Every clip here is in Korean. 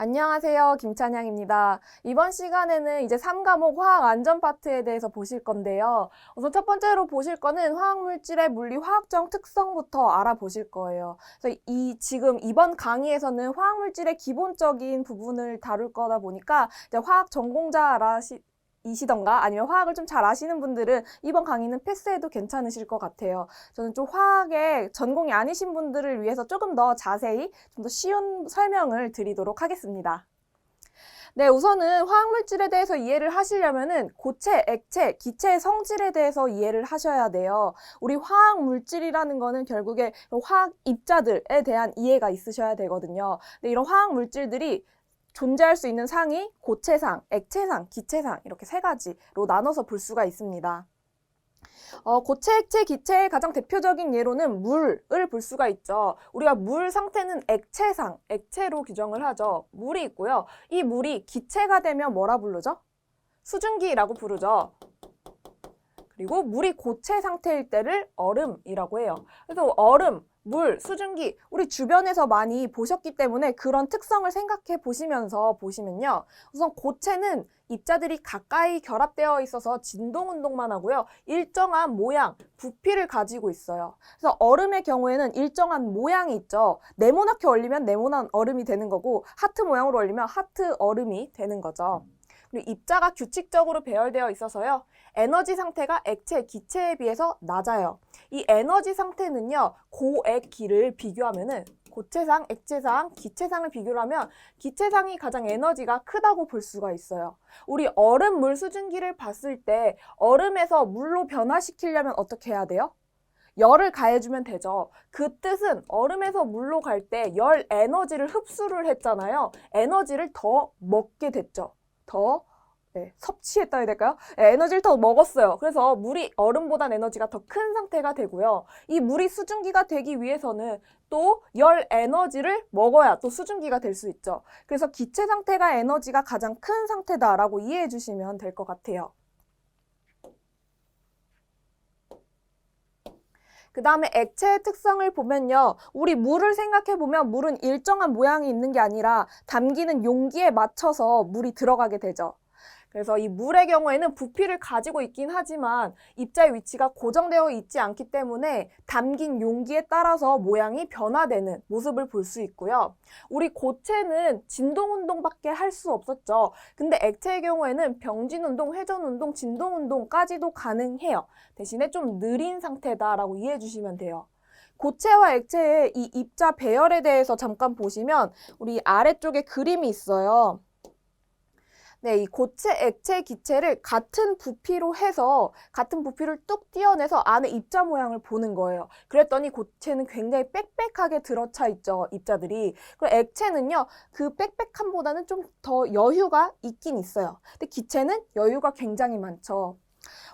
안녕하세요. 김찬양입니다. 이번 시간에는 이제 3과목 화학 안전 파트에 대해서 보실 건데요. 우선 첫 번째로 보실 거는 화학물질의 물리 화학적 특성부터 알아보실 거예요. 그래서 지금 이번 강의에서는 화학물질의 기본적인 부분을 다룰 거다 보니까 이제 화학 이시던가 아니면 화학을 좀 잘 아시는 분들은 이번 강의는 패스해도 괜찮으실 것 같아요. 저는 좀 화학에 전공이 아니신 분들을 위해서 조금 더 자세히 좀 더 쉬운 설명을 드리도록 하겠습니다. 네, 우선은 화학물질에 대해서 이해를 하시려면은 고체, 액체, 기체의 성질에 대해서 이해를 하셔야 돼요. 우리 화학물질이라는 거는 결국에 화학 입자들에 대한 이해가 있으셔야 되거든요. 근데 이런 화학물질들이 존재할 수 있는 상이 고체상, 액체상, 기체상 이렇게 세 가지로 나눠서 볼 수가 있습니다. 고체, 액체, 기체의 가장 대표적인 예로는 물을 볼 수가 있죠. 우리가 물 상태는 액체상, 액체로 규정을 하죠. 물이 있고요. 이 물이 기체가 되면 뭐라 부르죠? 수증기라고 부르죠. 그리고 물이 고체 상태일 때를 얼음이라고 해요. 그래서 얼음, 물, 수증기, 우리 주변에서 많이 보셨기 때문에 그런 특성을 생각해 보시면서 보시면요. 우선 고체는 입자들이 가까이 결합되어 있어서 진동운동만 하고요. 일정한 모양, 부피를 가지고 있어요. 그래서 얼음의 경우에는 일정한 모양이 있죠. 네모나게 얼리면 네모난 얼음이 되는 거고 하트 모양으로 얼리면 하트 얼음이 되는 거죠. 그리고 입자가 규칙적으로 배열되어 있어서요. 에너지 상태가 액체, 기체에 비해서 낮아요. 이 에너지 상태는요. 고액기를 비교하면은 고체상, 액체상, 기체상을 비교를 하면 기체상이 가장 에너지가 크다고 볼 수가 있어요. 우리 얼음, 물, 수증기를 봤을 때 얼음에서 물로 변화시키려면 어떻게 해야 돼요? 열을 가해주면 되죠. 그 뜻은 얼음에서 물로 갈 때 열 에너지를 흡수를 했잖아요. 에너지를 더 먹게 됐죠. 더 섭취했다 해야 될까요? 에너지를 더 먹었어요. 그래서 물이 얼음보단 에너지가 더 큰 상태가 되고요. 이 물이 수증기가 되기 위해서는 또 열 에너지를 먹어야 또 수증기가 될 수 있죠. 그래서 기체 상태가 에너지가 가장 큰 상태다라고 이해해 주시면 될 것 같아요. 그 다음에 액체의 특성을 보면요. 우리 물을 생각해 보면 물은 일정한 모양이 있는 게 아니라 담기는 용기에 맞춰서 물이 들어가게 되죠. 그래서 이 물의 경우에는 부피를 가지고 있긴 하지만 입자의 위치가 고정되어 있지 않기 때문에 담긴 용기에 따라서 모양이 변화되는 모습을 볼 수 있고요. 우리 고체는 진동운동밖에 할 수 없었죠. 근데 액체의 경우에는 병진운동, 회전운동, 진동운동까지도 가능해요. 대신에 좀 느린 상태다라고 이해해 주시면 돼요. 고체와 액체의 이 입자 배열에 대해서 잠깐 보시면 우리 아래쪽에 그림이 있어요. 네, 이 고체, 액체, 기체를 같은 부피로 해서 같은 부피를 뚝 떼어내서 안에 입자 모양을 보는 거예요. 그랬더니 고체는 굉장히 빽빽하게 들어차 있죠, 입자들이. 그리고 액체는요, 그 빽빽함보다는 좀 더 여유가 있긴 있어요. 근데 기체는 여유가 굉장히 많죠.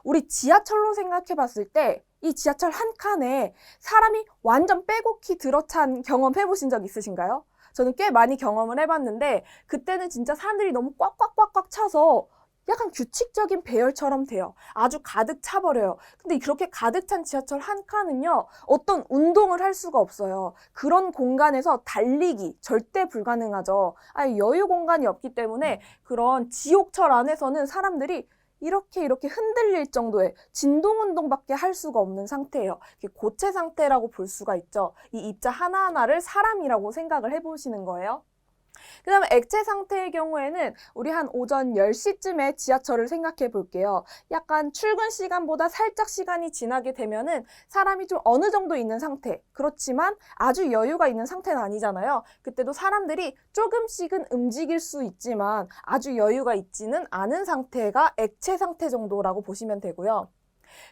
우리 지하철로 생각해 봤을 때 이 지하철 한 칸에 사람이 완전 빼곡히 들어찬 경험 해보신 적 있으신가요? 저는 꽤 많이 경험을 해봤는데 그때는 진짜 사람들이 너무 꽉꽉꽉꽉 차서 약간 규칙적인 배열처럼 돼요. 아주 가득 차버려요. 근데 그렇게 가득 찬 지하철 한 칸은요. 어떤 운동을 할 수가 없어요. 그런 공간에서 달리기 절대 불가능하죠. 아니, 여유 공간이 없기 때문에 그런 지옥철 안에서는 사람들이 이렇게 흔들릴 정도의 진동운동밖에 할 수가 없는 상태예요. 고체 상태라고 볼 수가 있죠. 이 입자 하나하나를 사람이라고 생각을 해보시는 거예요. 그 다음에 액체 상태의 경우에는 우리 한 오전 10시쯤에 지하철을 생각해 볼게요. 약간 출근 시간보다 살짝 시간이 지나게 되면은 사람이 좀 어느 정도 있는 상태. 그렇지만 아주 여유가 있는 상태는 아니잖아요. 그때도 사람들이 조금씩은 움직일 수 있지만 아주 여유가 있지는 않은 상태가 액체 상태 정도라고 보시면 되고요.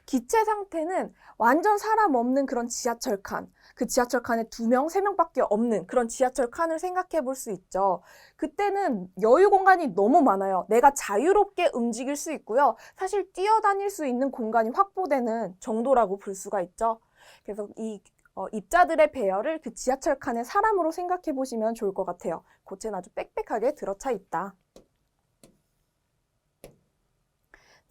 기체 상태는 완전 사람 없는 그런 지하철 칸, 그 지하철 칸에 2명, 3명밖에 없는 그런 지하철 칸을 생각해 볼 수 있죠. 그때는 여유 공간이 너무 많아요. 내가 자유롭게 움직일 수 있고요. 사실 뛰어다닐 수 있는 공간이 확보되는 정도라고 볼 수가 있죠. 그래서 이 입자들의 배열을 그 지하철 칸의 사람으로 생각해 보시면 좋을 것 같아요. 고체는 아주 빽빽하게 들어차 있다.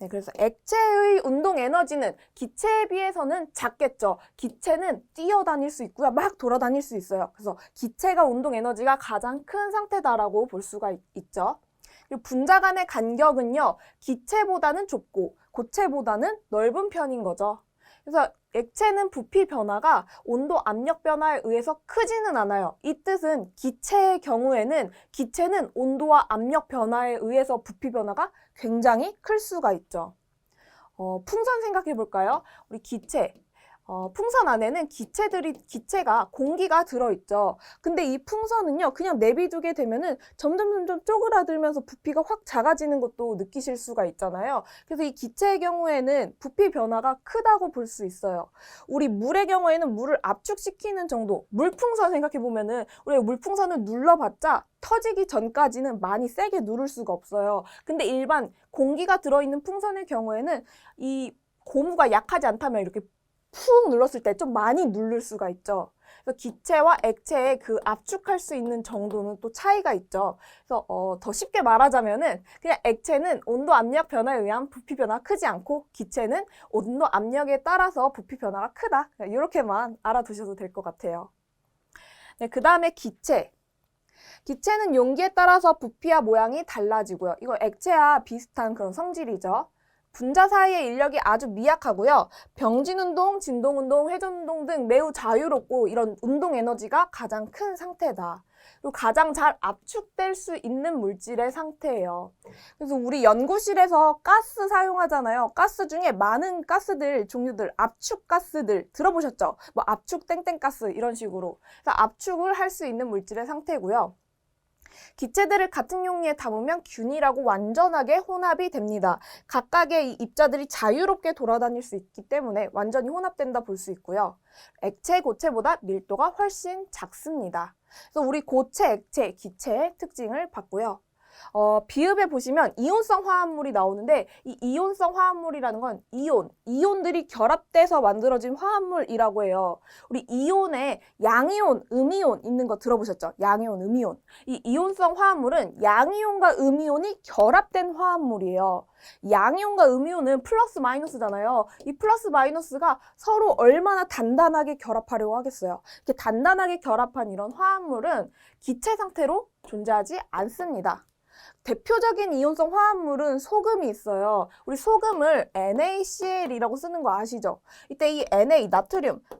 네, 그래서 액체의 운동 에너지는 기체에 비해서는 작겠죠. 기체는 뛰어다닐 수 있고요. 막 돌아다닐 수 있어요. 그래서 기체가 운동 에너지가 가장 큰 상태다라고 볼 수가 있죠. 그리고 분자 간의 간격은요, 기체보다는 좁고 고체보다는 넓은 편인 거죠. 그래서 액체는 부피 변화가 온도 압력 변화에 의해서 크지는 않아요. 이 뜻은 기체의 경우에는 기체는 온도와 압력 변화에 의해서 부피 변화가 굉장히 클 수가 있죠. 풍선 생각해 볼까요? 우리 기체. 풍선 안에는 기체가 공기가 들어있죠. 근데 이 풍선은요, 그냥 내비두게 되면은 점점 쪼그라들면서 부피가 확 작아지는 것도 느끼실 수가 있잖아요. 그래서 이 기체의 경우에는 부피 변화가 크다고 볼 수 있어요. 우리 물의 경우에는 물을 압축시키는 정도, 물풍선 생각해 보면은 우리가 물풍선을 눌러봤자 터지기 전까지는 많이 세게 누를 수가 없어요. 근데 일반 공기가 들어있는 풍선의 경우에는 이 고무가 약하지 않다면 이렇게 푹 눌렀을 때 좀 많이 누를 수가 있죠. 그래서 기체와 액체의 그 압축할 수 있는 정도는 또 차이가 있죠. 그래서 더 쉽게 말하자면은 그냥 액체는 온도 압력 변화에 의한 부피 변화가 크지 않고 기체는 온도 압력에 따라서 부피 변화가 크다. 이렇게만 알아두셔도 될 것 같아요. 네, 그 다음에 기체. 기체는 용기에 따라서 부피와 모양이 달라지고요. 이거 액체와 비슷한 그런 성질이죠. 분자 사이의 인력이 아주 미약하고요. 병진운동, 진동운동, 회전운동 등 매우 자유롭고 이런 운동 에너지가 가장 큰 상태다. 그리고 가장 잘 압축될 수 있는 물질의 상태예요. 그래서 우리 연구실에서 가스 사용하잖아요. 가스 중에 많은 가스들, 종류들, 압축가스들 들어보셨죠? 뭐 압축 땡땡가스 이런 식으로. 그래서 압축을 할 수 있는 물질의 상태고요. 기체들을 같은 용기에 담으면 균일하고 완전하게 혼합이 됩니다. 각각의 이 입자들이 자유롭게 돌아다닐 수 있기 때문에 완전히 혼합된다 볼 수 있고요. 액체, 고체보다 밀도가 훨씬 작습니다. 그래서 우리 고체, 액체, 기체의 특징을 봤고요. 비읍에 보시면 이온성 화합물이 나오는데 이 이온성 화합물이라는 건 이온들이 결합돼서 만들어진 화합물이라고 해요. 우리 이온에 양이온, 음이온 있는 거 들어보셨죠? 양이온, 음이온. 이 이온성 화합물은 양이온과 음이온이 결합된 화합물이에요. 양이온과 음이온은 플러스 마이너스잖아요. 이 플러스 마이너스가 서로 얼마나 단단하게 결합하려고 하겠어요. 이렇게 단단하게 결합한 이런 화합물은 기체 상태로 존재하지 않습니다. 대표적인 이온성 화합물은 소금이 있어요. 우리 소금을 NaCl이라고 쓰는 거 아시죠? 이때 이 Na,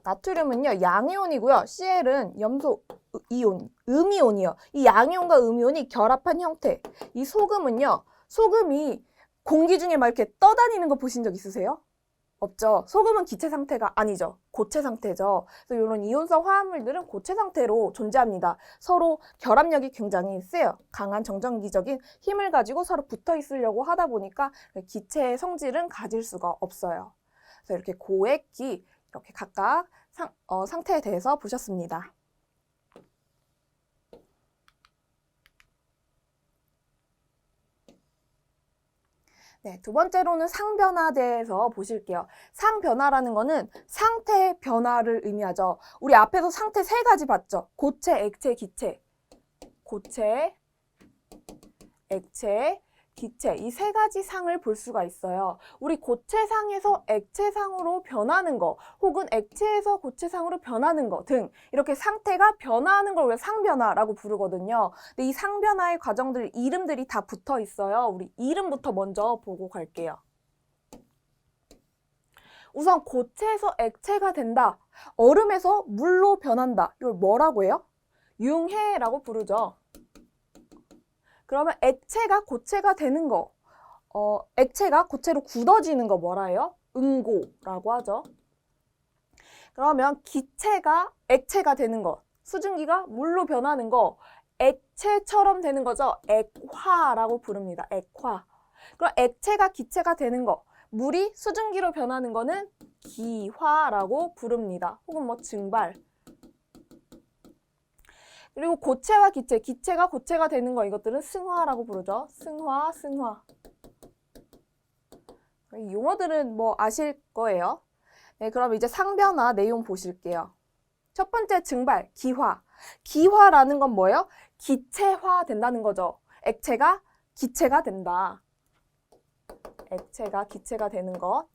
나트륨은요 양이온이고요. Cl은 염소 이온, 음이온이요. 이 양이온과 음이온이 결합한 형태. 이 소금이 공기 중에 막 이렇게 떠다니는 거 보신 적 있으세요? 없죠. 소금은 기체 상태가 아니죠. 고체 상태죠. 그래서 이런 이온성 화합물들은 고체 상태로 존재합니다. 서로 결합력이 굉장히 세요. 강한 정전기적인 힘을 가지고 서로 붙어 있으려고 하다 보니까 기체의 성질은 가질 수가 없어요. 그래서 이렇게 고액, 기 이렇게 각각 상태에 대해서 보셨습니다. 네, 두 번째로는 상변화에 대해서 보실게요. 상변화라는 거는 상태 변화를 의미하죠. 우리 앞에서 상태 세 가지 봤죠? 고체, 액체, 기체. 고체, 액체, 기체. 이 세 가지 상을 볼 수가 있어요. 우리 고체상에서 액체상으로 변하는 거, 혹은 액체에서 고체상으로 변하는 거 등 이렇게 상태가 변화하는 걸 우리가 상변화라고 부르거든요. 근데 이 상변화의 과정들 이름들이 다 붙어 있어요. 우리 이름부터 먼저 보고 갈게요. 우선 고체에서 액체가 된다. 얼음에서 물로 변한다. 이걸 뭐라고 해요? 융해라고 부르죠. 그러면 액체가 고체가 되는 거, 액체가 고체로 굳어지는 거 뭐라 해요? 응고라고 하죠. 그러면 기체가 액체가 되는 거, 수증기가 물로 변하는 거, 액체처럼 되는 거죠. 액화라고 부릅니다. 액화. 그럼 액체가 기체가 되는 거, 물이 수증기로 변하는 거는 기화라고 부릅니다. 혹은 뭐 증발. 그리고 고체와 기체, 기체가 고체가 되는 거 이것들은 승화라고 부르죠. 승화. 이 용어들은 뭐 아실 거예요. 네, 그럼 이제 상변화 내용 보실게요. 첫 번째 증발, 기화. 기화라는 건 뭐예요? 기체화 된다는 거죠. 액체가 기체가 된다. 액체가 기체가 되는 것.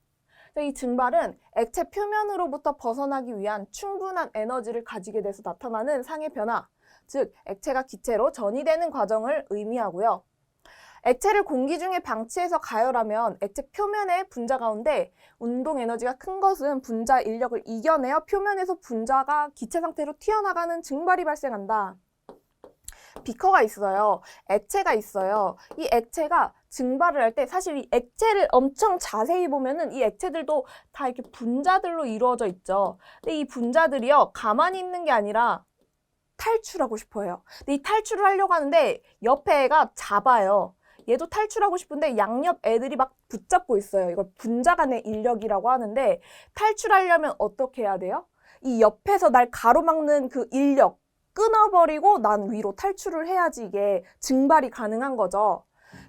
이 증발은 액체 표면으로부터 벗어나기 위한 충분한 에너지를 가지게 돼서 나타나는 상의 변화, 즉 액체가 기체로 전이되는 과정을 의미하고요. 액체를 공기 중에 방치해서 가열하면 액체 표면의 분자 가운데 운동 에너지가 큰 것은 분자 인력을 이겨내어 표면에서 분자가 기체 상태로 튀어나가는 증발이 발생한다. 비커가 있어요. 액체가 있어요. 이 액체가 증발을 할 때 사실 이 액체를 엄청 자세히 보면은 이 액체들도 다 이렇게 분자들로 이루어져 있죠. 근데 이 분자들이요, 가만히 있는 게 아니라 탈출하고 싶어요. 근데 이 탈출을 하려고 하는데 옆에 애가 잡아요. 얘도 탈출하고 싶은데 양옆 애들이 막 붙잡고 있어요. 이걸 분자 간의 인력이라고 하는데 탈출하려면 어떻게 해야 돼요? 이 옆에서 날 가로막는 그 인력 끊어버리고 난 위로 탈출을 해야지 이게 증발이 가능한 거죠.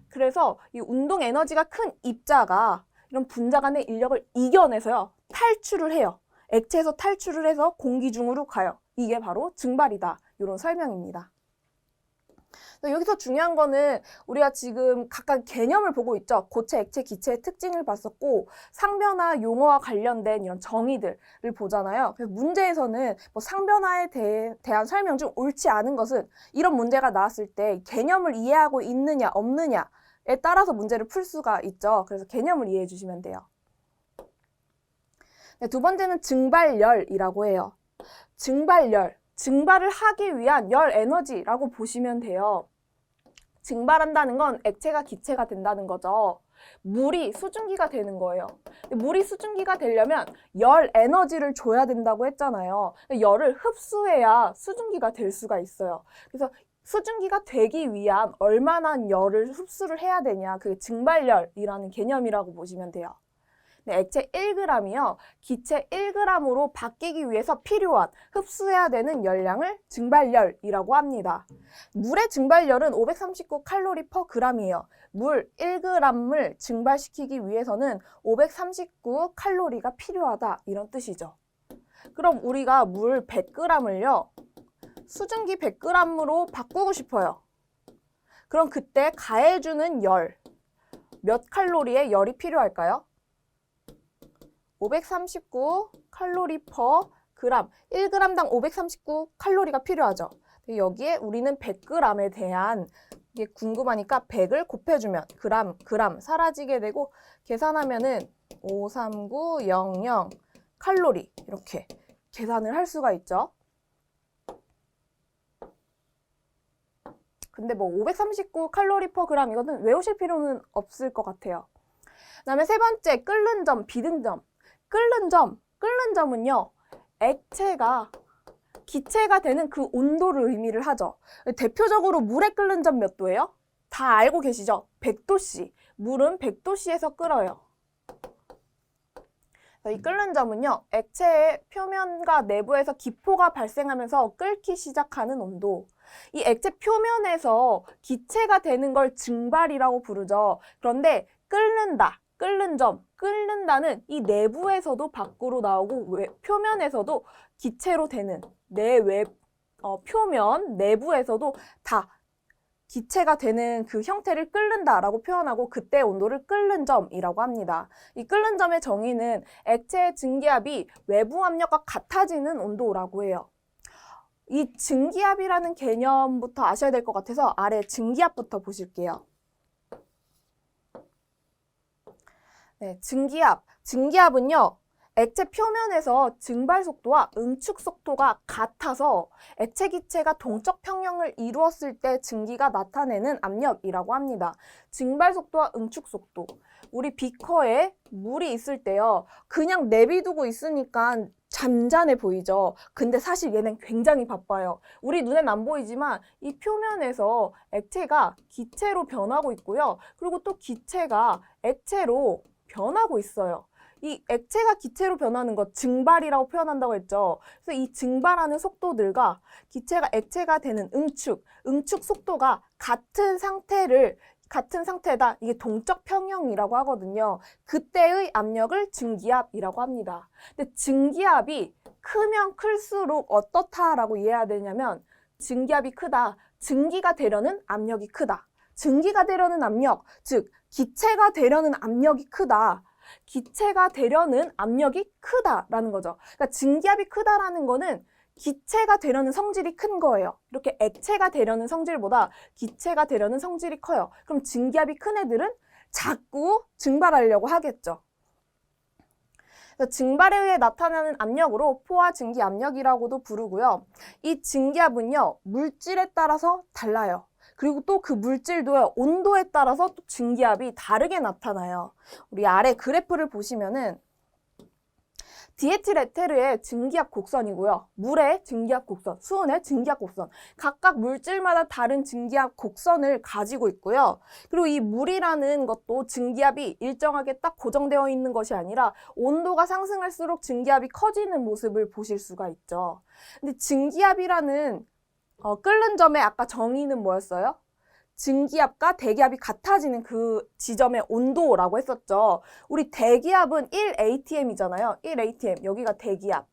그래서 이 운동 에너지가 큰 입자가 이런 분자 간의 인력을 이겨내서요, 탈출을 해요. 액체에서 탈출을 해서 공기 중으로 가요. 이게 바로 증발이다. 이런 설명입니다. 여기서 중요한 거는 우리가 지금 각각 개념을 보고 있죠. 고체, 액체, 기체의 특징을 봤었고 상변화 용어와 관련된 이런 정의들을 보잖아요. 그래서 문제에서는 뭐 상변화에 대한 설명 중 옳지 않은 것은 이런 문제가 나왔을 때 개념을 이해하고 있느냐 없느냐에 따라서 문제를 풀 수가 있죠. 그래서 개념을 이해해 주시면 돼요. 네, 두 번째는 증발열이라고 해요. 증발열, 증발을 하기 위한 열 에너지라고 보시면 돼요. 증발한다는 건 액체가 기체가 된다는 거죠. 물이 수증기가 되는 거예요. 물이 수증기가 되려면 열 에너지를 줘야 된다고 했잖아요. 열을 흡수해야 수증기가 될 수가 있어요. 그래서 수증기가 되기 위한 얼마나 열을 흡수를 해야 되냐, 그게 증발열이라는 개념이라고 보시면 돼요. 네, 액체 1g이요. 기체 1g으로 바뀌기 위해서 필요한 흡수해야 되는 열량을 증발열이라고 합니다. 물의 증발열은 539칼로리 per g이에요. 물 1g을 증발시키기 위해서는 539칼로리가 필요하다, 이런 뜻이죠. 그럼 우리가 물 100g을요. 수증기 100g으로 바꾸고 싶어요. 그럼 그때 가해주는 열, 몇 칼로리의 열이 필요할까요? 539칼로리 per 그램, 1g당 539칼로리가 필요하죠. 여기에 우리는 100g에 대한 이게 궁금하니까 100을 곱해주면 그램 사라지게 되고 계산하면은 53900 칼로리 이렇게 계산을 할 수가 있죠. 근데 뭐 539칼로리 per 그램 이거는 외우실 필요는 없을 것 같아요. 그다음에 세 번째, 끓는 점, 비등 점. 끓는 점은요, 액체가 기체가 되는 그 온도를 의미를 하죠. 대표적으로 물의 끓는 점 몇 도예요? 다 알고 계시죠? 100도씨. 물은 100도씨에서 끓어요. 이 끓는 점은요, 액체의 표면과 내부에서 기포가 발생하면서 끓기 시작하는 온도. 이 액체 표면에서 기체가 되는 걸 증발이라고 부르죠. 그런데 끓는다는 이 내부에서도 밖으로 나오고 표면에서도 기체로 되는 표면 내부에서도 다 기체가 되는 그 형태를 끓는다라고 표현하고 그때 온도를 끓는 점이라고 합니다. 이 끓는 점의 정의는 액체의 증기압이 외부 압력과 같아지는 온도라고 해요. 이 증기압이라는 개념부터 아셔야 될 것 같아서 아래 증기압부터 보실게요. 네, 증기압은요, 액체 표면에서 증발 속도와 응축 속도가 같아서 액체 기체가 동적 평형을 이루었을 때 증기가 나타내는 압력이라고 합니다. 증발 속도와 응축 속도. 우리 비커에 물이 있을 때요, 그냥 내비두고 있으니까 잔잔해 보이죠. 근데 사실 얘는 굉장히 바빠요. 우리 눈엔 안 보이지만 이 표면에서 액체가 기체로 변하고 있고요. 그리고 또 기체가 액체로 변하고 있어요. 이 액체가 기체로 변하는 것, 증발이라고 표현한다고 했죠. 그래서 이 증발하는 속도들과 기체가 액체가 되는 응축 속도가 같은 상태다. 이게 동적 평형이라고 하거든요. 그때의 압력을 증기압이라고 합니다. 근데 증기압이 크면 클수록 어떻다라고 이해해야 되냐면 증기압이 크다. 증기가 되려는 압력이 크다. 증기가 되려는 압력, 즉 기체가 되려는 압력이 크다. 기체가 되려는 압력이 크다라는 거죠. 그러니까 증기압이 크다라는 거는 기체가 되려는 성질이 큰 거예요. 이렇게 액체가 되려는 성질보다 기체가 되려는 성질이 커요. 그럼 증기압이 큰 애들은 자꾸 증발하려고 하겠죠. 그래서 증발에 의해 나타나는 압력으로 포화 증기 압력이라고도 부르고요. 이 증기압은요, 물질에 따라서 달라요. 그리고 또 그 물질도요, 온도에 따라서 또 증기압이 다르게 나타나요. 우리 아래 그래프를 보시면은 디에틸 에테르의 증기압 곡선이고요. 물의 증기압 곡선, 수은의 증기압 곡선. 각각 물질마다 다른 증기압 곡선을 가지고 있고요. 그리고 이 물이라는 것도 증기압이 일정하게 딱 고정되어 있는 것이 아니라 온도가 상승할수록 증기압이 커지는 모습을 보실 수가 있죠. 근데 증기압이라는 끓는 점의 아까 정의는 뭐였어요? 증기압과 대기압이 같아지는 그 지점의 온도라고 했었죠. 우리 대기압은 1atm이잖아요. 1atm, 여기가 대기압.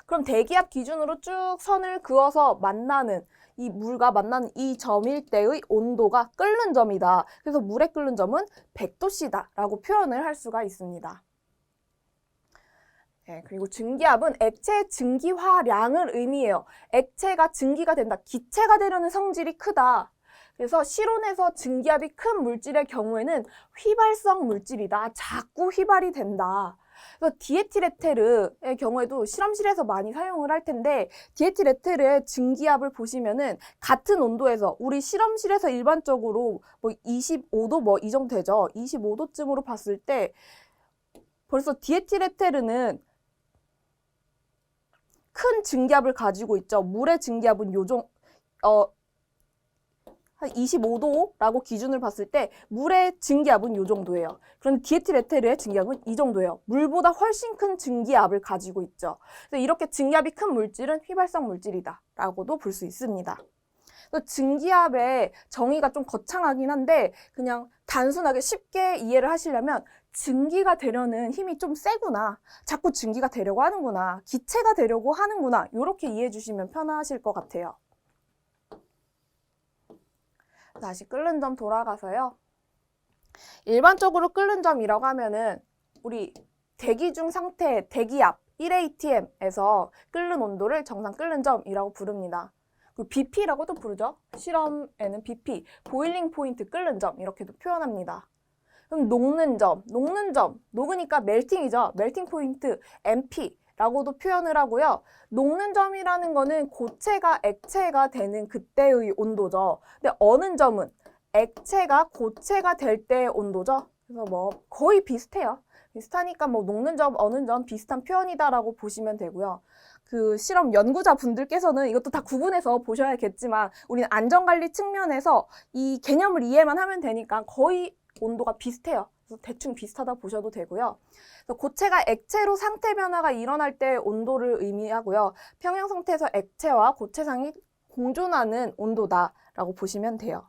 그럼 대기압 기준으로 쭉 선을 그어서 만나는 이 물과 만나는 이 점일 때의 온도가 끓는 점이다. 그래서 물의 끓는 점은 100도씨다 라고 표현을 할 수가 있습니다. 네, 그리고 증기압은 액체의 증기화량을 의미해요. 액체가 증기가 된다. 기체가 되려는 성질이 크다. 그래서 실온에서 증기압이 큰 물질의 경우에는 휘발성 물질이다. 자꾸 휘발이 된다. 그래서 디에틸 에테르의 경우에도 실험실에서 많이 사용을 할 텐데 디에틸 에테르의 증기압을 보시면은 같은 온도에서 우리 실험실에서 일반적으로 뭐 25도 뭐 이 정도 되죠. 25도쯤으로 봤을 때 벌써 디에틸 에테르는 큰 증기압을 가지고 있죠. 물의 증기압은 한 25도라고 기준을 봤을 때 물의 증기압은 요 정도예요. 그런데 디에틸 에테르의 증기압은 이 정도예요. 물보다 훨씬 큰 증기압을 가지고 있죠. 그래서 이렇게 증기압이 큰 물질은 휘발성 물질이다 라고도 볼 수 있습니다. 증기압의 정의가 좀 거창하긴 한데 그냥 단순하게 쉽게 이해를 하시려면 증기가 되려는 힘이 좀 세구나. 자꾸 증기가 되려고 하는구나. 기체가 되려고 하는구나. 이렇게 이해해 주시면 편하실 것 같아요. 다시 끓는 점 돌아가서요. 일반적으로 끓는 점이라고 하면은 우리 대기 중 상태 대기압 1atm에서 끓는 온도를 정상 끓는 점이라고 부릅니다. 그리고 BP라고도 부르죠. 실험에는 BP, 보일링 포인트 끓는 점 이렇게도 표현합니다. 그럼 녹는 점, 녹으니까 멜팅이죠. 멜팅 포인트, MP라고도 표현을 하고요. 녹는 점이라는 거는 고체가 액체가 되는 그때의 온도죠. 근데 어는 점은 액체가 고체가 될 때의 온도죠. 그래서 뭐 거의 비슷해요. 비슷하니까 뭐 녹는 점, 어는 점 비슷한 표현이다라고 보시면 되고요. 그 실험 연구자 분들께서는 이것도 다 구분해서 보셔야겠지만 우리는 안전관리 측면에서 이 개념을 이해만 하면 되니까 거의 온도가 비슷해요. 그래서 대충 비슷하다 보셔도 되고요. 그래서 고체가 액체로 상태 변화가 일어날 때 온도를 의미하고요. 평형 상태에서 액체와 고체상이 공존하는 온도다라고 보시면 돼요.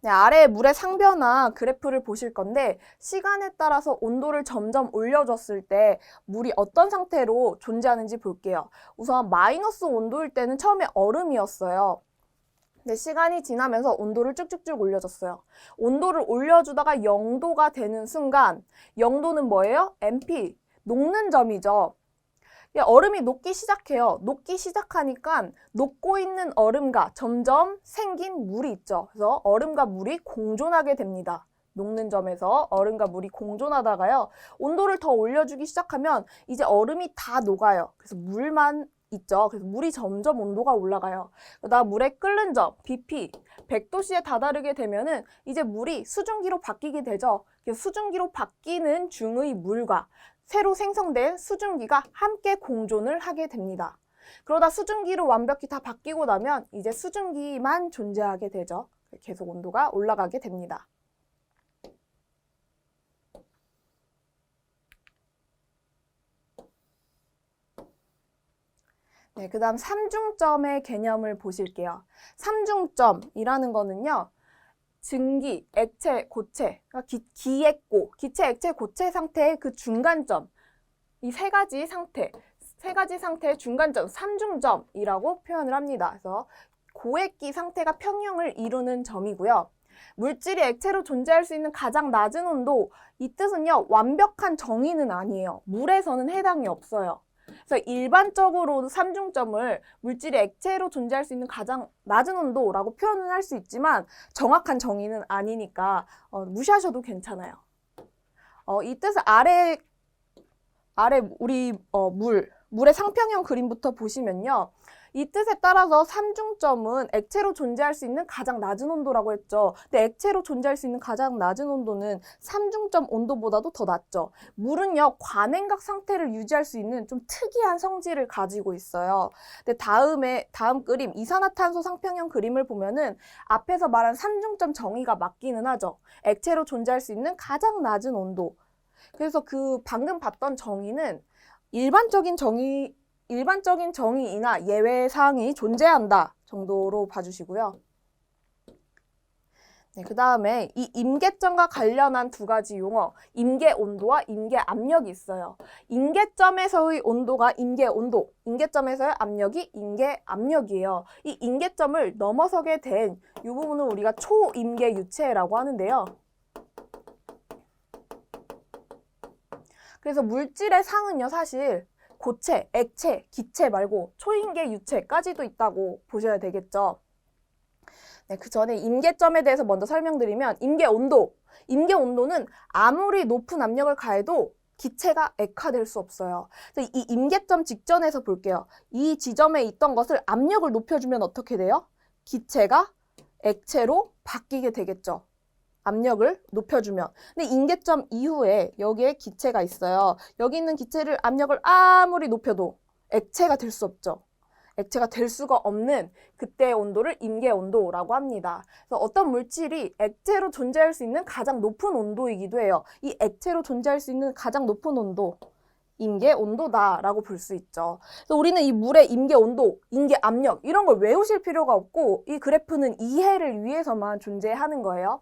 네, 아래 물의 상변화 그래프를 보실 건데 시간에 따라서 온도를 점점 올려줬을 때 물이 어떤 상태로 존재하는지 볼게요. 우선 마이너스 온도일 때는 처음에 얼음이었어요. 근데 시간이 지나면서 온도를 쭉쭉쭉 올려줬어요. 온도를 올려주다가 0도가 되는 순간 0도는 뭐예요? MP, 녹는 점이죠. 얼음이 녹기 시작해요. 녹기 시작하니까 녹고 있는 얼음과 점점 생긴 물이 있죠. 그래서 얼음과 물이 공존하게 됩니다. 녹는 점에서 얼음과 물이 공존하다가요. 온도를 더 올려주기 시작하면 이제 얼음이 다 녹아요. 그래서 물만 있죠. 그래서 물이 점점 온도가 올라가요. 그러다 물의 끓는 점, BP, 100도씨에 다다르게 되면은 이제 물이 수증기로 바뀌게 되죠. 수증기로 바뀌는 중의 물과 새로 생성된 수증기가 함께 공존을 하게 됩니다. 그러다 수증기로 완벽히 다 바뀌고 나면 이제 수증기만 존재하게 되죠. 계속 온도가 올라가게 됩니다. 네, 그 다음 삼중점의 개념을 보실게요. 삼중점이라는 거는요. 증기, 액체, 고체, 그러니까 기액고, 기체, 액체, 고체 상태의 그 중간점, 이 세 가지 상태의 중간점, 삼중점이라고 표현을 합니다. 그래서 고액기 상태가 평형을 이루는 점이고요. 물질이 액체로 존재할 수 있는 가장 낮은 온도, 이 뜻은요, 완벽한 정의는 아니에요. 물에서는 해당이 없어요. 그래서 일반적으로 삼중점을 물질이 액체로 존재할 수 있는 가장 낮은 온도라고 표현을 할 수 있지만 정확한 정의는 아니니까 무시하셔도 괜찮아요. 이 뜻을 아래 우리 물의 상평형 그림부터 보시면요. 이 뜻에 따라서 삼중점은 액체로 존재할 수 있는 가장 낮은 온도라고 했죠. 근데 액체로 존재할 수 있는 가장 낮은 온도는 삼중점 온도보다도 더 낮죠. 물은요, 관행각 상태를 유지할 수 있는 좀 특이한 성질을 가지고 있어요. 근데 다음 그림, 이산화탄소 상평형 그림을 보면은 앞에서 말한 삼중점 정의가 맞기는 하죠. 액체로 존재할 수 있는 가장 낮은 온도. 그래서 그 방금 봤던 정의는 일반적인 정의이나 예외 사항이 존재한다 정도로 봐주시고요. 네, 그 다음에 이 임계점과 관련한 두 가지 용어, 임계온도와 임계압력이 있어요. 임계점에서의 온도가 임계온도, 임계점에서의 압력이 임계압력이에요. 이 임계점을 넘어서게 된 이 부분을 우리가 초임계유체라고 하는데요. 그래서 물질의 상은요, 사실 고체, 액체, 기체 말고 초임계 유체까지도 있다고 보셔야 되겠죠. 네, 그 전에 임계점에 대해서 먼저 설명드리면 임계온도는 아무리 높은 압력을 가해도 기체가 액화될 수 없어요. 그래서 이 임계점 직전에서 볼게요. 이 지점에 있던 것을 압력을 높여주면 어떻게 돼요? 기체가 액체로 바뀌게 되겠죠. 압력을 높여주면. 근데 임계점 이후에 여기에 기체가 있어요. 여기 있는 기체를 압력을 아무리 높여도 액체가 될 수 없죠. 액체가 될 수가 없는 그때의 온도를 임계온도라고 합니다. 그래서 어떤 물질이 액체로 존재할 수 있는 가장 높은 온도이기도 해요. 이 액체로 존재할 수 있는 가장 높은 온도, 임계온도다라고 볼 수 있죠. 그래서 우리는 이 물의 임계온도, 임계압력 이런 걸 외우실 필요가 없고 이 그래프는 이해를 위해서만 존재하는 거예요.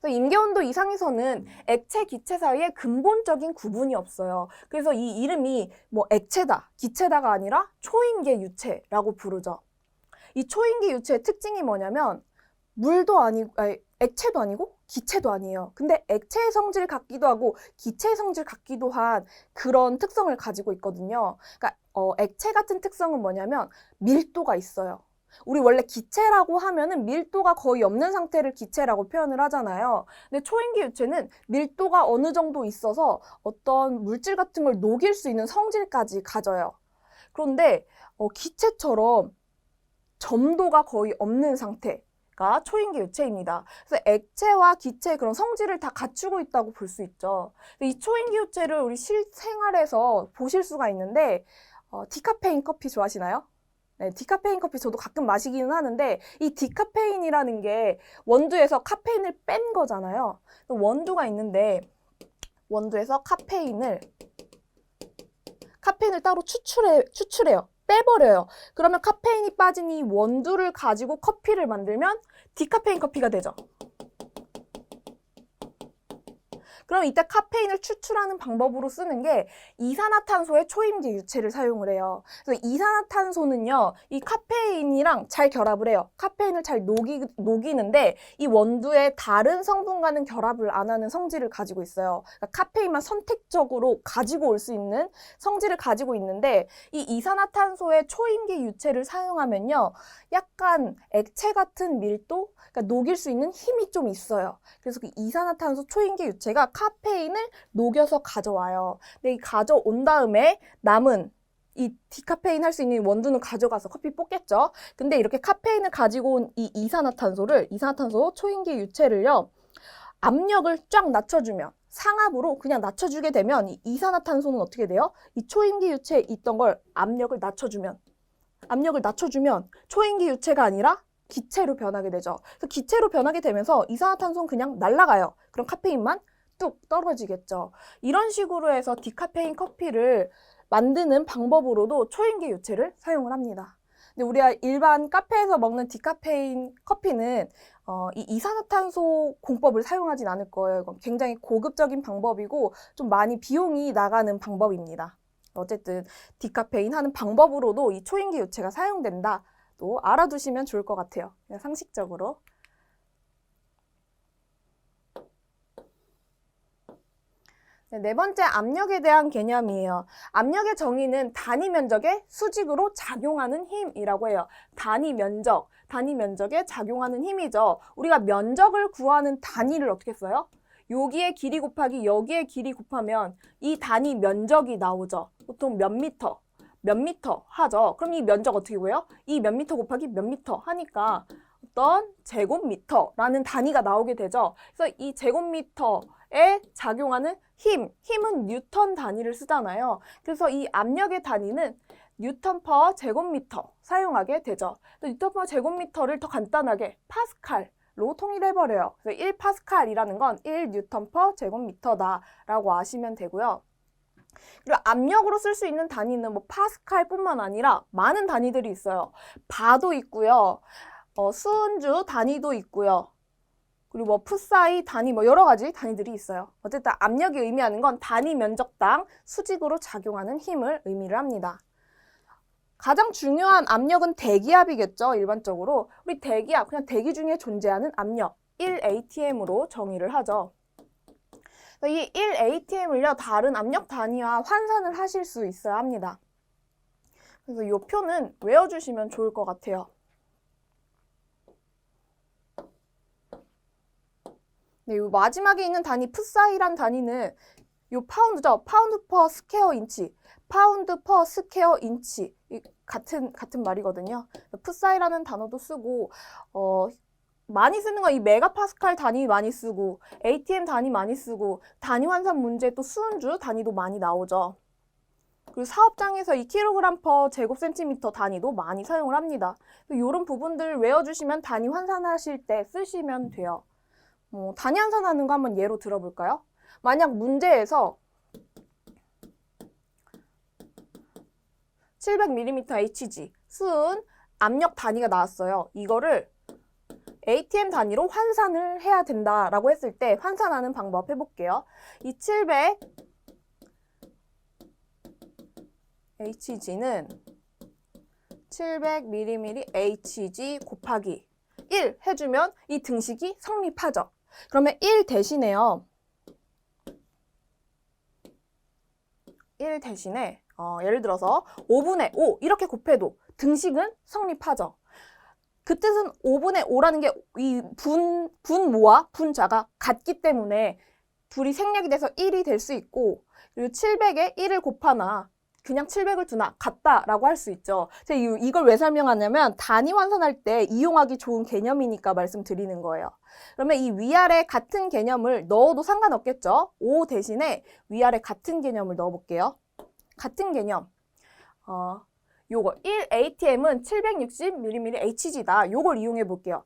임계온도 이상에서는 액체, 기체 사이에 근본적인 구분이 없어요. 그래서 이 이름이 뭐 액체다, 기체다가 아니라 초임계 유체라고 부르죠. 이 초임계 유체의 특징이 뭐냐면 액체도 아니고 기체도 아니에요. 근데 액체의 성질 같기도 하고 기체의 성질 같기도 한 그런 특성을 가지고 있거든요. 그러니까 액체 같은 특성은 뭐냐면 밀도가 있어요. 우리 원래 기체라고 하면은 밀도가 거의 없는 상태를 기체라고 표현을 하잖아요. 근데 초임계 유체는 밀도가 어느 정도 있어서 어떤 물질 같은 걸 녹일 수 있는 성질까지 가져요. 그런데 기체처럼 점도가 거의 없는 상태가 초임계 유체입니다. 그래서 액체와 기체의 그런 성질을 다 갖추고 있다고 볼 수 있죠. 이 초임계 유체를 우리 실생활에서 보실 수가 있는데 디카페인 커피 좋아하시나요? 네, 디카페인 커피 저도 가끔 마시기는 하는데 이 디카페인이라는 게 원두에서 카페인을 뺀 거잖아요. 원두가 있는데 원두에서 카페인을 따로 추출해요. 빼버려요. 그러면 카페인이 빠진 이 원두를 가지고 커피를 만들면 디카페인 커피가 되죠. 그럼 이때 카페인을 추출하는 방법으로 쓰는 게 이산화탄소의 초임계 유체를 사용을 해요. 그래서 이산화탄소는요, 이 카페인이랑 잘 결합을 해요. 카페인을 잘 녹이는데 이 원두의 다른 성분과는 결합을 안 하는 성질을 가지고 있어요. 그러니까 카페인만 선택적으로 가지고 올 수 있는 성질을 가지고 있는데 이 이산화탄소의 초임계 유체를 사용하면요, 약간 액체 같은 밀도, 그러니까 녹일 수 있는 힘이 좀 있어요. 그래서 그 이산화탄소 초임계 유체가 카페인을 녹여서 가져와요. 근데 이 가져온 다음에 남은 이 디카페인 할 수 있는 원두는 가져가서 커피 볶겠죠. 근데 이렇게 카페인을 가지고 온 이 이산화탄소 초임계 유체를요, 압력을 쫙 낮춰주면, 상압으로 그냥 낮춰주게 되면 이 이산화탄소는 어떻게 돼요? 이 초임계 유체에 있던 걸 압력을 낮춰주면 초임계 유체가 아니라 기체로 변하게 되죠. 그래서 기체로 변하게 되면서 이산화탄소는 그냥 날아가요. 그럼 카페인만 뚝 떨어지겠죠. 이런 식으로 해서 디카페인 커피를 만드는 방법으로도 초임계 유체를 사용을 합니다. 근데 우리가 일반 카페에서 먹는 디카페인 커피는 이 이산화탄소 공법을 사용하진 않을 거예요. 이건 굉장히 고급적인 방법이고 좀 많이 비용이 나가는 방법입니다. 어쨌든 디카페인 하는 방법으로도 이 초임계 유체가 사용된다 또 알아두시면 좋을 것 같아요. 그냥 상식적으로. 네 번째, 압력에 대한 개념이에요. 압력의 정의는 단위 면적의 수직으로 작용하는 힘이라고 해요. 단위 면적에 작용하는 힘이죠. 우리가 면적을 구하는 단위를 어떻게 써요? 여기에 길이 곱하기 여기에 길이 곱하면 이 단위 면적이 나오죠. 보통 몇 미터 하죠. 그럼 이 면적 어떻게 구해요? 이 몇 미터 곱하기 몇 미터 하니까 어떤 제곱미터라는 단위가 나오게 되죠. 그래서 이 제곱미터에 작용하는 힘은 뉴턴 단위를 쓰잖아요. 그래서 이 압력의 단위는 뉴턴 퍼 제곱미터 사용하게 되죠. 뉴턴 퍼 제곱미터를 더 간단하게 파스칼로 통일해버려요. 그래서 1파스칼이라는 건 1뉴턴 퍼 제곱미터다라고 아시면 되고요. 그리고 압력으로 쓸 수 있는 단위는 뭐 파스칼뿐만 아니라 많은 단위들이 있어요. 바도 있고요. 수은주 단위도 있고요. 그리고 뭐 풋사이 단위 뭐 여러 가지 단위들이 있어요. 어쨌든 압력이 의미하는 건 단위 면적당 수직으로 작용하는 힘을 의미를 합니다. 가장 중요한 압력은 대기압이겠죠. 일반적으로 우리 대기압, 그냥 대기 중에 존재하는 압력 1atm으로 정의를 하죠. 이 1atm을요 다른 압력 단위와 환산을 하실 수 있어야 합니다. 그래서 이 표는 외워주시면 좋을 것 같아요. 네, 요 마지막에 있는 단위 풋사이란 단위는 요 파운드죠. 파운드 퍼 스퀘어 인치. 파운드 퍼 스퀘어 인치. 같은 말이거든요. 풋사이라는 단어도 쓰고 많이 쓰는 건 이 메가파스칼 단위 많이 쓰고 ATM 단위 많이 쓰고 단위 환산 문제 또 수은주 단위도 많이 나오죠. 그리고 사업장에서 이 킬로그램 퍼 제곱센티미터 단위도 많이 사용을 합니다. 이런 부분들 외워주시면 단위 환산하실 때 쓰시면 돼요. 단위 환산하는 거 한번 예로 들어볼까요? 만약 문제에서 700mm Hg 수은 압력 단위가 나왔어요. 이거를 ATM 단위로 환산을 해야 된다라고 했을 때 환산하는 방법 해볼게요. 이 700 Hg는 700mm Hg 곱하기 1 해주면 이 등식이 성립하죠. 그러면 1 대신에요. 1 대신에 예를 들어서 5분의 5 이렇게 곱해도 등식은 성립하죠. 그 뜻은 5분의 5라는 게 이 분모와 분자가 같기 때문에 둘이 생략이 돼서 1이 될 수 있고 그리고 700에 1을 곱하나 그냥 700을 두나 같다라고 할 수 있죠. 제가 이걸 왜 설명하냐면 단위 환산할 때 이용하기 좋은 개념이니까 말씀드리는 거예요. 그러면 이 위아래 같은 개념을 넣어도 상관없겠죠. 5 대신에 위아래 같은 개념을 넣어볼게요. 같은 개념. 요거 1atm은 760mm Hg다. 요걸 이용해 볼게요.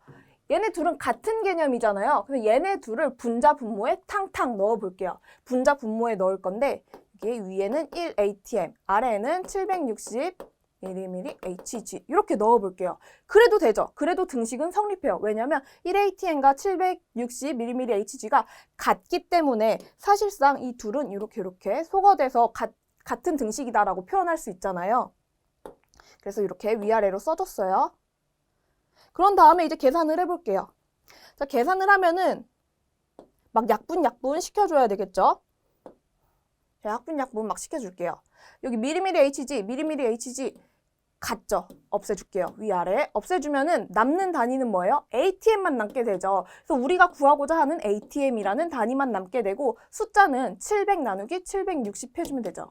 얘네 둘은 같은 개념이잖아요. 그래서 얘네 둘을 분자 분모에 탕탕 넣어 볼게요. 분자 분모에 넣을 건데 이게 위에는 1atm, 아래에는 760mm Hg 이렇게 넣어 볼게요. 그래도 되죠. 그래도 등식은 성립해요. 왜냐하면 1atm과 760mm Hg가 같기 때문에 사실상 이 둘은 이렇게 소거돼서 같은 등식이다라고 표현할 수 있잖아요. 그래서 이렇게 위아래로 써줬어요. 그런 다음에 이제 계산을 해볼게요. 자, 계산을 하면은 막 약분 시켜줘야 되겠죠? 자, 약분 막 시켜줄게요. 여기 미리미리 Hg 같죠? 없애줄게요. 위아래. 없애주면은 남는 단위는 뭐예요? ATM만 남게 되죠. 그래서 우리가 구하고자 하는 ATM이라는 단위만 남게 되고 숫자는 700 나누기 760 해주면 되죠.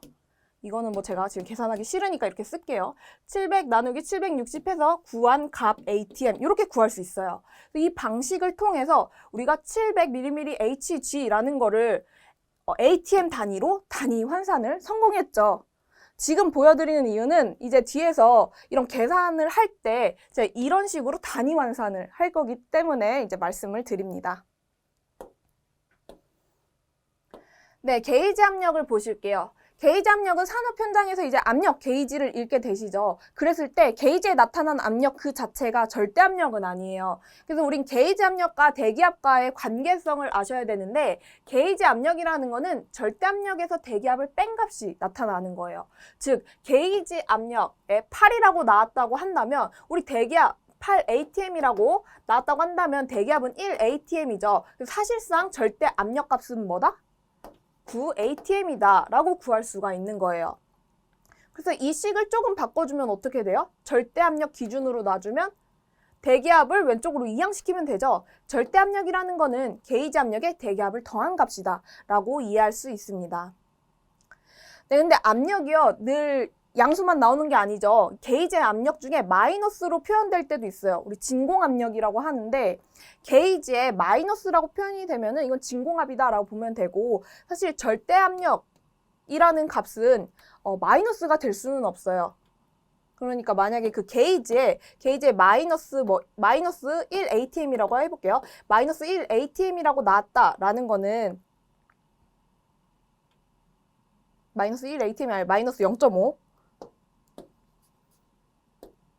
이거는 뭐 제가 지금 계산하기 싫으니까 이렇게 쓸게요. 700 나누기 760 해서 구한 값 ATM 이렇게 구할 수 있어요. 이 방식을 통해서 우리가 700mm Hg라는 거를 ATM 단위로 단위 환산을 성공했죠. 지금 보여드리는 이유는 이제 뒤에서 이런 계산을 할 때 이제 이런 식으로 단위 환산을 할 거기 때문에 이제 말씀을 드립니다. 네, 게이지 압력을 보실게요. 게이지 압력은 산업 현장에서 이제 압력 게이지를 읽게 되시죠. 그랬을 때 게이지에 나타난 압력 그 자체가 절대 압력은 아니에요. 그래서 우린 게이지 압력과 대기압과의 관계성을 아셔야 되는데 게이지 압력이라는 거는 절대 압력에서 대기압을 뺀 값이 나타나는 거예요. 즉 게이지 압력에 8이라고 나왔다고 한다면 우리 대기압 8atm이라고 나왔다고 한다면 대기압은 1atm이죠. 사실상 절대 압력 값은 뭐다? 9atm이다 라고 구할 수가 있는 거예요. 그래서 이 식을 조금 바꿔주면 어떻게 돼요? 절대 압력 기준으로 놔주면 대기압을 왼쪽으로 이항시키면 되죠. 절대 압력이라는 거는 게이지 압력에 대기압을 더한 값이다 라고 이해할 수 있습니다. 네, 근데 압력이요 늘 양수만 나오는 게 아니죠. 게이지의 압력 중에 마이너스로 표현될 때도 있어요. 우리 진공압력이라고 하는데 게이지에 마이너스라고 표현이 되면은 이건 진공압이다라고 보면 되고 사실 절대압력이라는 값은 마이너스가 될 수는 없어요. 그러니까 만약에 그 게이지에 마이너스 1atm이라고 해볼게요. 마이너스 1atm이라고 나왔다라는 거는 마이너스 1atm이 아니라 마이너스 0.5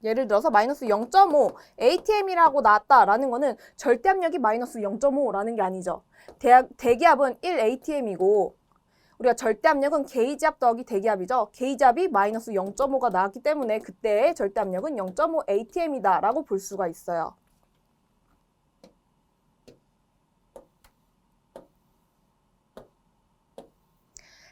예를 들어서 마이너스 0.5 atm이라고 나왔다라는 거는 절대압력이 마이너스 0.5라는 게 아니죠. 대기압은 1 atm이고 우리가 절대압력은 게이지압 더하기 대기압이죠. 게이지압이 마이너스 0.5가 나왔기 때문에 그때의 절대압력은 0.5 atm이다 라고 볼 수가 있어요.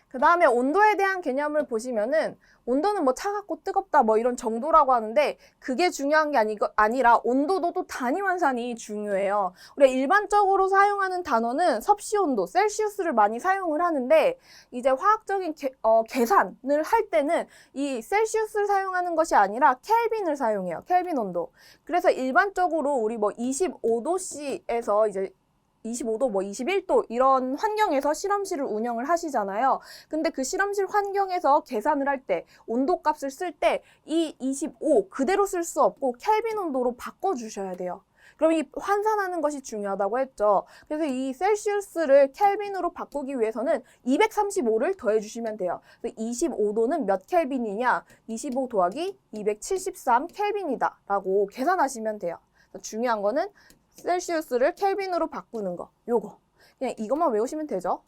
그 다음에 온도에 대한 개념을 보시면은 온도는 뭐 차갑고 뜨겁다 뭐 이런 정도라고 하는데 그게 중요한 게 아니라 온도도 또 단위 환산이 중요해요. 우리가 일반적으로 사용하는 단어는 섭씨 온도, 셀시우스를 많이 사용을 하는데 이제 화학적인 계산을 할 때는 이 셀시우스를 사용하는 것이 아니라 켈빈을 사용해요. 켈빈 온도. 그래서 일반적으로 우리 뭐 25도씨에서 이제 25도, 뭐 21도 이런 환경에서 실험실을 운영을 하시잖아요. 근데 그 실험실 환경에서 계산을 할 때, 온도 값을 쓸 때 이 25 그대로 쓸 수 없고 켈빈 온도로 바꿔주셔야 돼요. 그럼 이 환산하는 것이 중요하다고 했죠. 그래서 이 셀시우스를 켈빈으로 바꾸기 위해서는 235를 더해주시면 돼요. 그래서 25도는 몇 켈빈이냐? 25 더하기 273 켈빈이다 라고 계산하시면 돼요. 중요한 거는 셀시우스를 켈빈으로 바꾸는 거, 요거. 그냥 이것만 외우시면 되죠.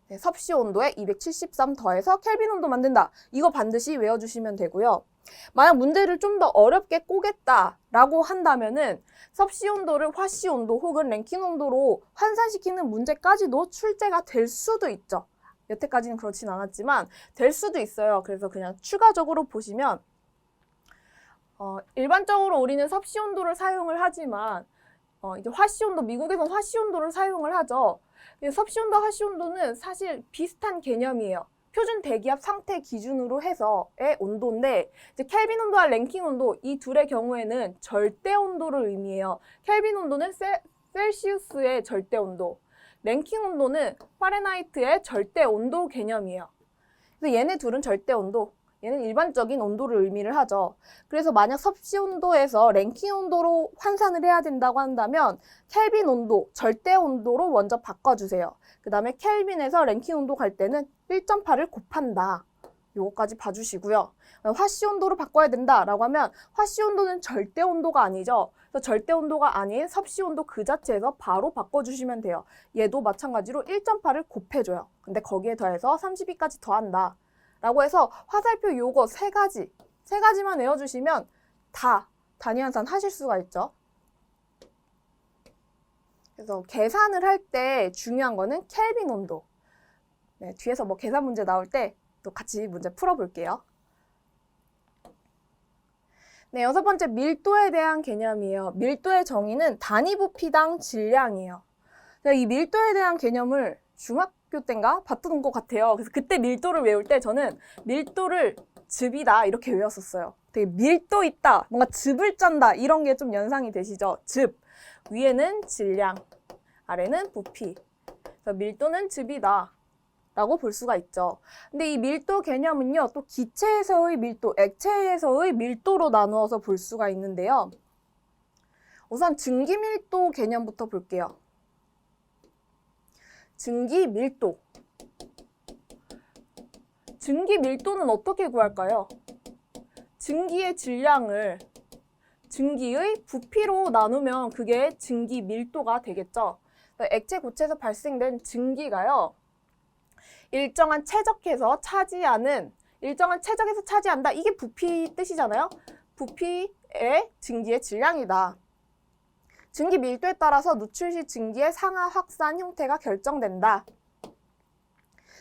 네, 섭씨 온도에 273 더해서 켈빈 온도 만든다. 이거 반드시 외워주시면 되고요. 만약 문제를 좀 더 어렵게 꼬겠다라고 한다면은 섭씨 온도를 화씨 온도 혹은 랭킨 온도로 환산시키는 문제까지도 출제가 될 수도 있죠. 여태까지는 그렇진 않았지만 될 수도 있어요. 그래서 그냥 추가적으로 보시면 일반적으로 우리는 섭씨 온도를 사용을 하지만 이제 화씨 온도, 미국에선 화씨 온도를 사용을 하죠. 섭씨 온도, 화씨 온도는 사실 비슷한 개념이에요. 표준 대기압 상태 기준으로 해서의 온도인데 이제 켈빈 온도와 랭킨 온도 이 둘의 경우에는 절대 온도를 의미해요. 켈빈 온도는 셀시우스의 절대 온도, 랭킨 온도는 파렌하이트의 절대 온도 개념이에요. 그래서 얘네 둘은 절대 온도, 얘는 일반적인 온도를 의미를 하죠. 그래서 만약 섭씨 온도에서 랭킨 온도로 환산을 해야 된다고 한다면 켈빈 온도, 절대 온도로 먼저 바꿔주세요. 그 다음에 켈빈에서 랭킨 온도 갈 때는 1.8을 곱한다. 요거까지 봐주시고요. 화씨 온도로 바꿔야 된다라고 하면 화씨 온도는 절대 온도가 아니죠. 그래서 절대 온도가 아닌 섭씨 온도 그 자체에서 바로 바꿔주시면 돼요. 얘도 마찬가지로 1.8을 곱해줘요. 근데 거기에 더해서 32까지 더한다. 라고 해서 화살표 요거 세 가지만 외워주시면 다 단위 환산 하실 수가 있죠. 그래서 계산을 할 때 중요한 거는 켈빈 온도. 네, 뒤에서 뭐 계산 문제 나올 때 또 같이 문제 풀어볼게요. 네, 6번째 밀도에 대한 개념이에요. 밀도의 정의는 단위 부피당 질량이에요. 이 밀도에 대한 개념을 중학교 때인가 봤던 것 같아요. 그래서 그때 밀도를 외울 때 저는 밀도를 즙이다 이렇게 외웠었어요. 되게 밀도 있다, 뭔가 즙을 짠다 이런 게 좀 연상이 되시죠? 즙. 위에는 질량, 아래는 부피. 그래서 밀도는 즙이다 라고 볼 수가 있죠. 근데 이 밀도 개념은요, 또 기체에서의 밀도, 액체에서의 밀도로 나누어서 볼 수가 있는데요. 우선 증기밀도 개념부터 볼게요. 증기밀도. 증기 밀도는 어떻게 구할까요? 증기의 질량을 증기의 부피로 나누면 그게 증기 밀도가 되겠죠. 액체 고체에서 발생된 증기가요. 일정한 최적에서 차지한다. 이게 부피 뜻이잖아요. 부피의 증기의 질량이다. 증기 밀도에 따라서 누출 시 증기의 상하 확산 형태가 결정된다.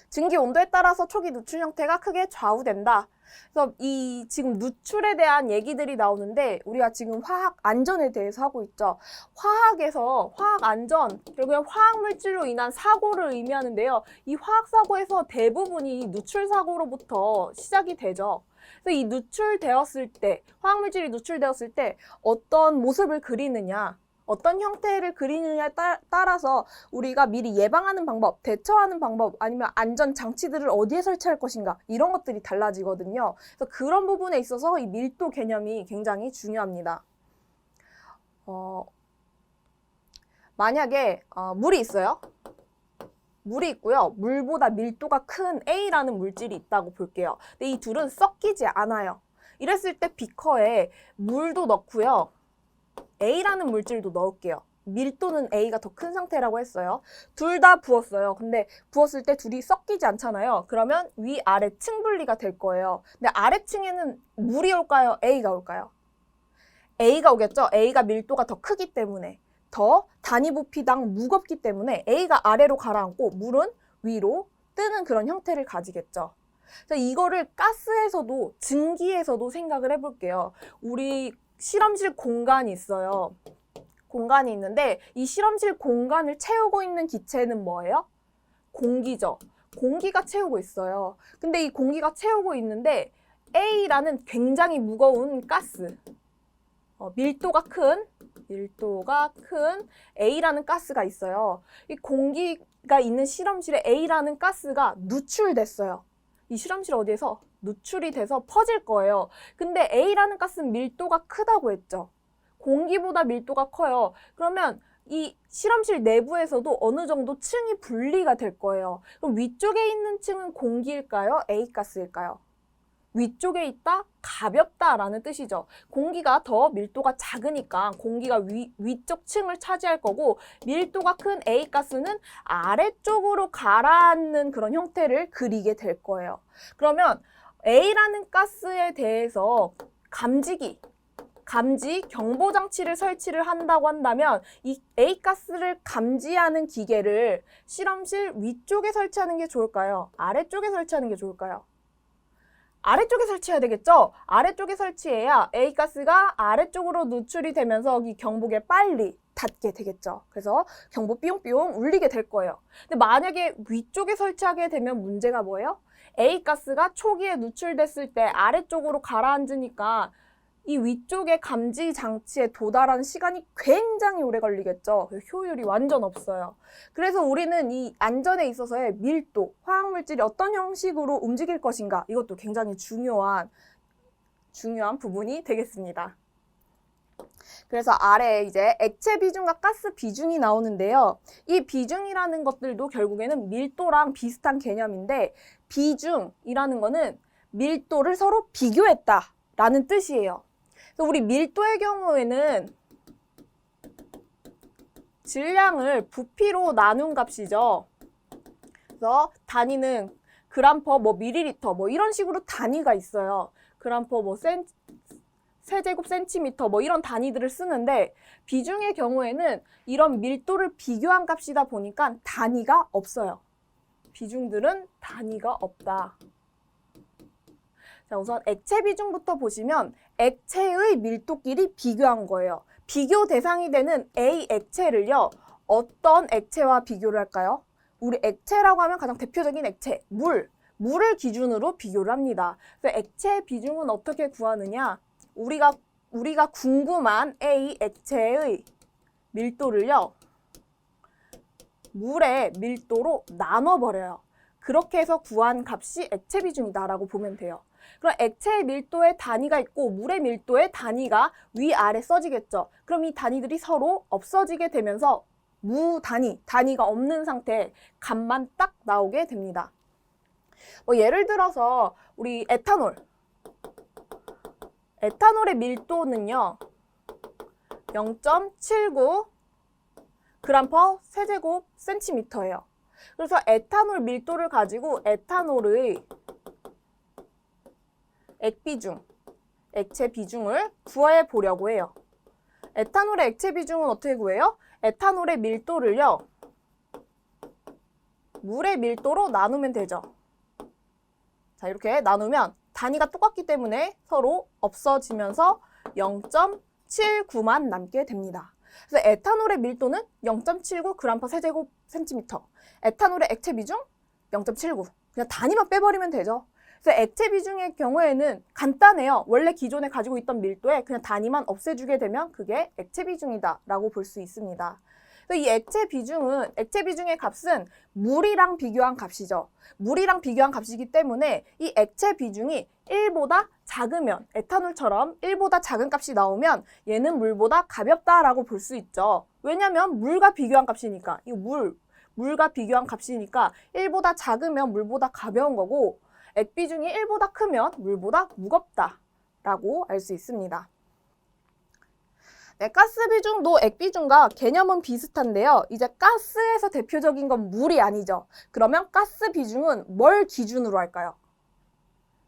증기 온도에 따라서 초기 누출 형태가 크게 좌우된다. 그래서 이 지금 누출에 대한 얘기들이 나오는데 우리가 지금 화학 안전에 대해서 하고 있죠. 화학에서 화학 안전, 결국엔 화학 물질로 인한 사고를 의미하는데요. 이 화학 사고에서 대부분이 누출 사고로부터 시작이 되죠. 그래서 이 누출되었을 때, 화학 물질이 누출되었을 때 어떤 모습을 그리느냐, 어떤 형태를 그리느냐에 따라서 우리가 미리 예방하는 방법, 대처하는 방법, 아니면 안전 장치들을 어디에 설치할 것인가 이런 것들이 달라지거든요. 그래서 그런 부분에 있어서 이 밀도 개념이 굉장히 중요합니다. 만약에 물이 있어요. 물이 있고요. 물보다 밀도가 큰 A라는 물질이 있다고 볼게요. 근데 이 둘은 섞이지 않아요. 이랬을 때 비커에 물도 넣고요. A라는 물질도 넣을게요. 밀도는 A가 더 큰 상태라고 했어요. 둘 다 부었어요. 근데 부었을 때 둘이 섞이지 않잖아요. 그러면 위아래 층 분리가 될 거예요. 근데 아래층에는 물이 올까요? A가 올까요? A가 오겠죠? A가 밀도가 더 크기 때문에, 더 단위 부피당 무겁기 때문에 A가 아래로 가라앉고 물은 위로 뜨는 그런 형태를 가지겠죠. 그래서 이거를 가스에서도 증기에서도 생각을 해볼게요. 우리 실험실 공간이 있어요. 공간이 있는데 이 실험실 공간을 채우고 있는 기체는 뭐예요? 공기죠. 공기가 채우고 있어요. 근데 이 공기가 채우고 있는데 A라는 굉장히 무거운 가스, 밀도가 큰 A라는 가스가 있어요. 이 공기가 있는 실험실에 A라는 가스가 누출됐어요. 이 실험실 어디에서? 누출이 돼서 퍼질 거예요. 근데 A라는 가스는 밀도가 크다고 했죠. 공기보다 밀도가 커요. 그러면 이 실험실 내부에서도 어느 정도 층이 분리가 될 거예요. 그럼 위쪽에 있는 층은 공기일까요? A가스일까요? 위쪽에 있다? 가볍다라는 뜻이죠. 공기가 더 밀도가 작으니까 공기가 위쪽 층을 차지할 거고, 밀도가 큰 A가스는 아래쪽으로 가라앉는 그런 형태를 그리게 될 거예요. 그러면 A라는 가스에 대해서 감지 경보장치를 설치를 한다고 한다면 이 A가스를 감지하는 기계를 실험실 위쪽에 설치하는 게 좋을까요? 아래쪽에 설치하는 게 좋을까요? 아래쪽에 설치해야 되겠죠? 아래쪽에 설치해야 A가스가 아래쪽으로 누출이 되면서 이 경보기에 빨리 닿게 되겠죠. 그래서 경보 삐용삐용 울리게 될 거예요. 근데 만약에 위쪽에 설치하게 되면 문제가 뭐예요? A가스가 초기에 누출됐을 때 아래쪽으로 가라앉으니까 이 위쪽의 감지 장치에 도달하는 시간이 굉장히 오래 걸리겠죠. 효율이 완전 없어요. 그래서 우리는 이 안전에 있어서의 밀도, 화학물질이 어떤 형식으로 움직일 것인가, 이것도 굉장히 중요한 부분이 되겠습니다. 그래서 아래에 이제 액체 비중과 가스 비중이 나오는데요. 이 비중이라는 것들도 결국에는 밀도랑 비슷한 개념인데, 비중이라는 거는 밀도를 서로 비교했다라는 뜻이에요. 그래서 우리 밀도의 경우에는 질량을 부피로 나눈 값이죠. 그래서 단위는 그램/, 밀리리터, 이런 식으로 단위가 있어요. 그램/, 세제곱 센티미터, 이런 단위들을 쓰는데, 비중의 경우에는 이런 밀도를 비교한 값이다 보니까 단위가 없어요. 비중들은 단위가 없다. 자, 우선 액체 비중부터 보시면 액체의 밀도끼리 비교한 거예요. 비교 대상이 되는 A 액체를요, 어떤 액체와 비교를 할까요? 우리 액체라고 하면 가장 대표적인 액체, 물을 기준으로 비교를 합니다. 그래서 액체 비중은 어떻게 구하느냐? 우리가 궁금한 A 액체의 밀도를요, 물의 밀도로 나눠버려요. 그렇게 해서 구한 값이 액체 비중이다라고 보면 돼요. 그럼 액체의 밀도의 단위가 있고 물의 밀도의 단위가 위아래 써지겠죠. 그럼 이 단위들이 서로 없어지게 되면서 단위가 없는 상태에 값만 딱 나오게 됩니다. 예를 들어서 우리 에탄올의 밀도는요 0.79 g/세제곱센티미터예요. 그래서 에탄올 밀도를 가지고 에탄올의 액체 비중을 구해 보려고 해요. 에탄올의 액체 비중은 어떻게 구해요? 에탄올의 밀도를요 물의 밀도로 나누면 되죠. 자, 이렇게 나누면 단위가 똑같기 때문에 서로 없어지면서 0.79만 남게 됩니다. 그래서 에탄올의 밀도는 0.79g/세제곱센티미터. 에탄올의 액체 비중 0.79. 그냥 단위만 빼버리면 되죠. 그래서 액체 비중의 경우에는 간단해요. 원래 기존에 가지고 있던 밀도에 그냥 단위만 없애주게 되면 그게 액체 비중이다 라고 볼 수 있습니다. 이 액체 비중의 값은 물이랑 비교한 값이죠. 물이랑 비교한 값이기 때문에 이 액체 비중이 1보다 작으면, 에탄올처럼 1보다 작은 값이 나오면 얘는 물보다 가볍다라고 볼 수 있죠. 왜냐면 물과 비교한 값이니까, 이 물과 비교한 값이니까 1보다 작으면 물보다 가벼운 거고, 액 비중이 1보다 크면 물보다 무겁다라고 알 수 있습니다. 네, 가스 비중도 액 비중과 개념은 비슷한데요. 이제 가스에서 대표적인 건 물이 아니죠. 그러면 가스 비중은 뭘 기준으로 할까요?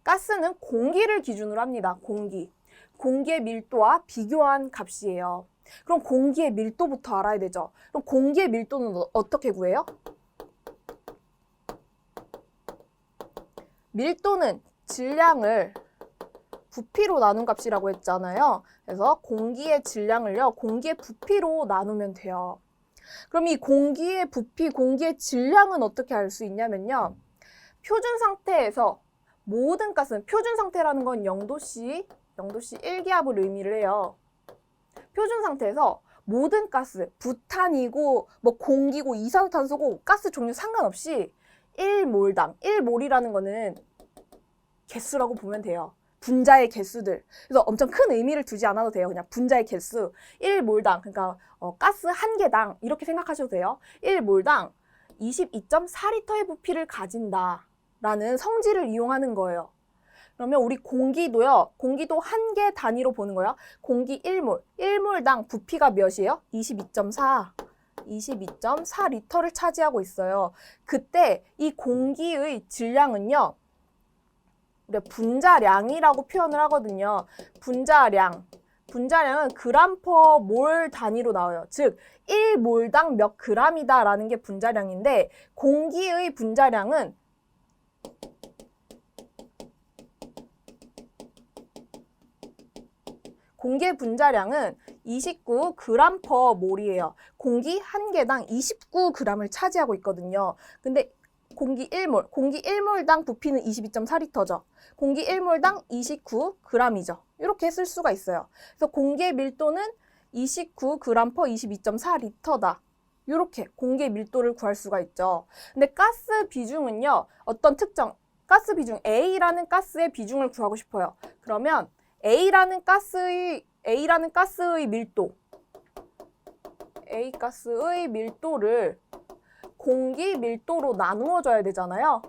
가스는 공기를 기준으로 합니다. 공기의 밀도와 비교한 값이에요. 그럼 공기의 밀도부터 알아야 되죠. 그럼 공기의 밀도는 어떻게 구해요? 밀도는 질량을 부피로 나눈 값이라고 했잖아요. 그래서 공기의 질량을요, 공기의 부피로 나누면 돼요. 그럼 이 공기의 부피, 공기의 질량은 어떻게 알 수 있냐면요. 표준 상태에서 모든 가스는, 표준 상태라는 건 0도씨 1기압을 의미를 해요. 표준 상태에서 모든 가스, 부탄이고 뭐 공기고 이산화탄소고 가스 종류 상관없이 1몰당, 1몰이라는 거는 개수라고 보면 돼요. 분자의 개수들. 그래서 엄청 큰 의미를 두지 않아도 돼요. 그냥 분자의 개수. 1몰당, 그러니까 가스 한 개당 이렇게 생각하셔도 돼요. 1몰당 22.4리터의 부피를 가진다라는 성질을 이용하는 거예요. 그러면 우리 공기도요. 공기도 한 개 단위로 보는 거예요. 공기 1몰. 1몰당 부피가 몇이에요? 22.4리터를 차지하고 있어요. 그때 이 공기의 질량은요. 우리가 분자량이라고 표현을 하거든요. 분자량은 g/몰 단위로 나와요. 즉 1몰당 몇 g이다 라는 게 분자량인데 공기의 분자량은 공기의 분자량은 29g/몰이에요. 공기 한 개당 29g을 차지하고 있거든요. 근데 공기 1몰당 부피는 22.4리터죠. 공기 1몰당 29g이죠. 이렇게 쓸 수가 있어요. 그래서 공기의 밀도는 29g/22.4리터다. 이렇게 공기의 밀도를 구할 수가 있죠. 근데 가스 비중은요. 어떤 특정 가스 비중 A라는 가스의 비중을 구하고 싶어요. 그러면 A라는 가스의 밀도, A 가스의 밀도를 공기 밀도로 나누어 줘야 되잖아요.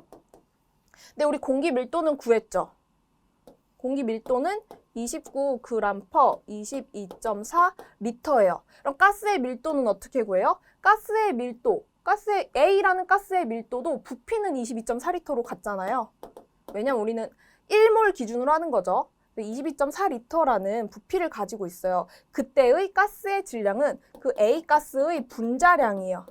근데 우리 공기 밀도는 구했죠. 공기 밀도는 29g/22.4리터예요. 그럼 가스의 밀도는 어떻게 구해요? A라는 가스의 밀도도 부피는 22.4리터로 같잖아요. 왜냐면 우리는 1몰 기준으로 하는 거죠. 22.4리터라는 부피를 가지고 있어요. 그때의 가스의 질량은 그 A 가스의 분자량이에요.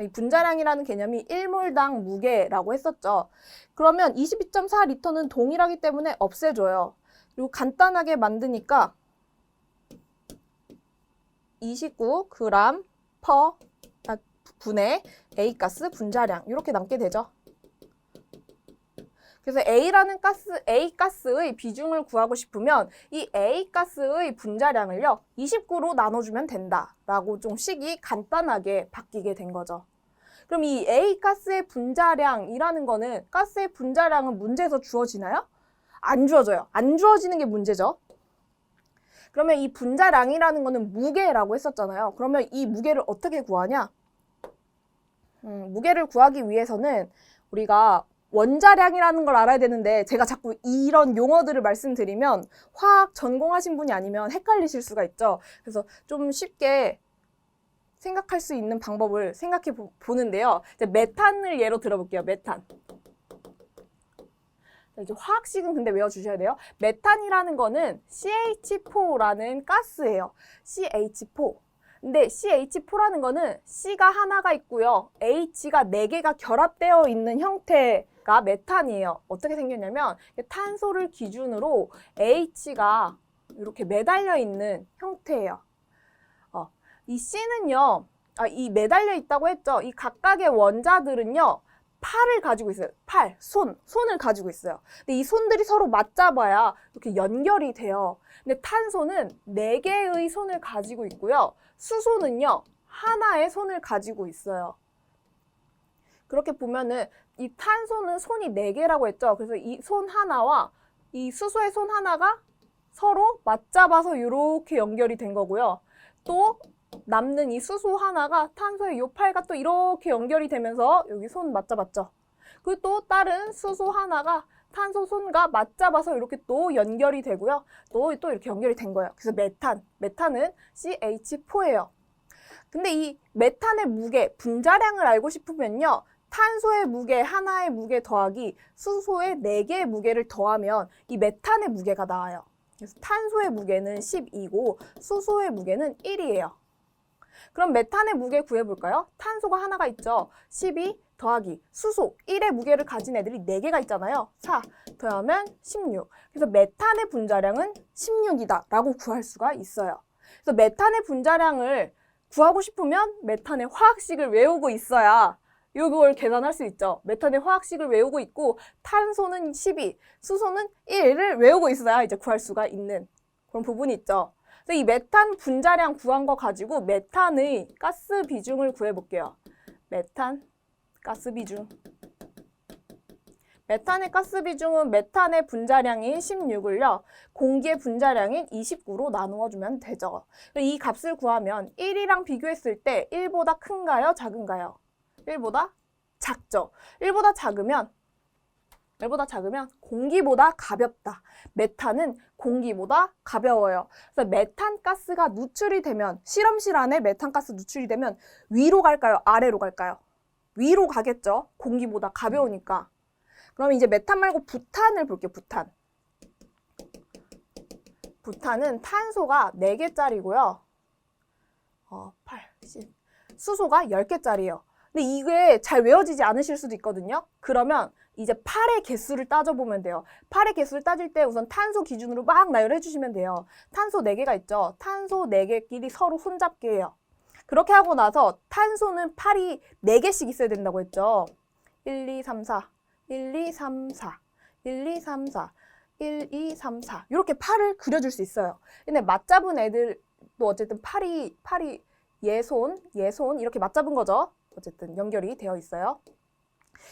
이 분자량이라는 개념이 1몰당 무게라고 했었죠. 그러면 22.4리터는 동일하기 때문에 없애줘요. 그리고 간단하게 만드니까 29g/분의 A가스 분자량 이렇게 남게 되죠. 그래서 A가스의 비중을 구하고 싶으면 이 A가스의 분자량을요 29로 나눠주면 된다라고 좀 식이 간단하게 바뀌게 된 거죠. 그럼 이 A가스의 분자량이라는 거는 가스의 분자량은 문제에서 주어지나요? 안 주어져요. 안 주어지는 게 문제죠. 그러면 이 분자량이라는 거는 무게라고 했었잖아요. 그러면 이 무게를 어떻게 구하냐? 무게를 구하기 위해서는 우리가 원자량이라는 걸 알아야 되는데 제가 자꾸 이런 용어들을 말씀드리면 화학 전공하신 분이 아니면 헷갈리실 수가 있죠. 그래서 좀 쉽게 생각할 수 있는 방법을 생각해 보는데요. 이제 메탄을 예로 들어볼게요. 메탄. 이제 화학식은 근데 외워주셔야 돼요. 메탄이라는 거는 CH4라는 가스예요. CH4. 근데 CH4라는 거는 C가 하나가 있고요. H가 4개가 결합되어 있는 형태가 메탄이에요. 어떻게 생겼냐면 탄소를 기준으로 H가 이렇게 매달려 있는 형태예요. 이 C는요, 이 매달려 있다고 했죠. 이 각각의 원자들은요, 팔을 가지고 있어요. 팔, 손을 가지고 있어요. 근데 이 손들이 서로 맞잡아야 이렇게 연결이 돼요. 근데 탄소는 4개의 손을 가지고 있고요. 수소는요, 하나의 손을 가지고 있어요. 그렇게 보면은 이 탄소는 손이 4개라고 했죠. 그래서 이 손 하나와 이 수소의 손 하나가 서로 맞잡아서 이렇게 연결이 된 거고요. 또 남는 이 수소 하나가 탄소의 요 팔과 또 이렇게 연결이 되면서 여기 손 맞잡았죠. 그리고 또 다른 수소 하나가 탄소 손과 맞잡아서 이렇게 또 연결이 되고요. 또 이렇게 연결이 된 거예요. 그래서 메탄은 CH4예요. 근데 이 메탄의 무게, 분자량을 알고 싶으면요. 탄소의 무게, 하나의 무게 더하기 수소의 4개의 무게를 더하면 이 메탄의 무게가 나와요. 그래서 탄소의 무게는 12고 수소의 무게는 1이에요. 그럼 메탄의 무게 구해볼까요? 탄소가 하나가 있죠. 12 더하기 수소 1의 무게를 가진 애들이 4개가 있잖아요. 4 더하면 16. 그래서 메탄의 분자량은 16이다 라고 구할 수가 있어요. 그래서 메탄의 분자량을 구하고 싶으면 메탄의 화학식을 외우고 있어야 이걸 계산할 수 있죠. 메탄의 화학식을 외우고 있고 탄소는 12, 수소는 1을 외우고 있어야 이제 구할 수가 있는 그런 부분이 있죠. 그래서 이 메탄 분자량 구한 거 가지고 메탄의 가스 비중을 구해볼게요. 메탄 가스 비중. 메탄의 가스 비중은 메탄의 분자량인 16을요. 공기의 분자량인 29로 나누어 주면 되죠. 이 값을 구하면 1이랑 비교했을 때 1보다 큰가요? 작은가요? 1보다 작죠. 1보다 작으면 공기보다 가볍다. 메탄은 공기보다 가벼워요. 그래서 메탄가스가 누출이 되면 실험실 안에 메탄가스 누출이 되면 위로 갈까요? 아래로 갈까요? 위로 가겠죠. 공기보다 가벼우니까. 그럼 이제 메탄 말고 부탄을 볼게요. 부탄은 탄소가 4개짜리고요. 8, 10. 수소가 10개짜리예요. 근데 이게 잘 외워지지 않으실 수도 있거든요. 그러면 이제 8의 개수를 따져보면 돼요. 8의 개수를 따질 때 우선 탄소 기준으로 막 나열해 주시면 돼요. 탄소 4개가 있죠. 탄소 4개끼리 서로 손잡기예요. 그렇게 하고 나서 탄소는 팔이 4개씩 있어야 된다고 했죠. 1, 2, 3, 4, 1, 2, 3, 4, 1, 2, 3, 4, 1, 2, 3, 4 이렇게 팔을 그려줄 수 있어요. 근데 맞잡은 애들도 어쨌든 팔이 얘손 이렇게 맞잡은 거죠. 어쨌든 연결이 되어 있어요.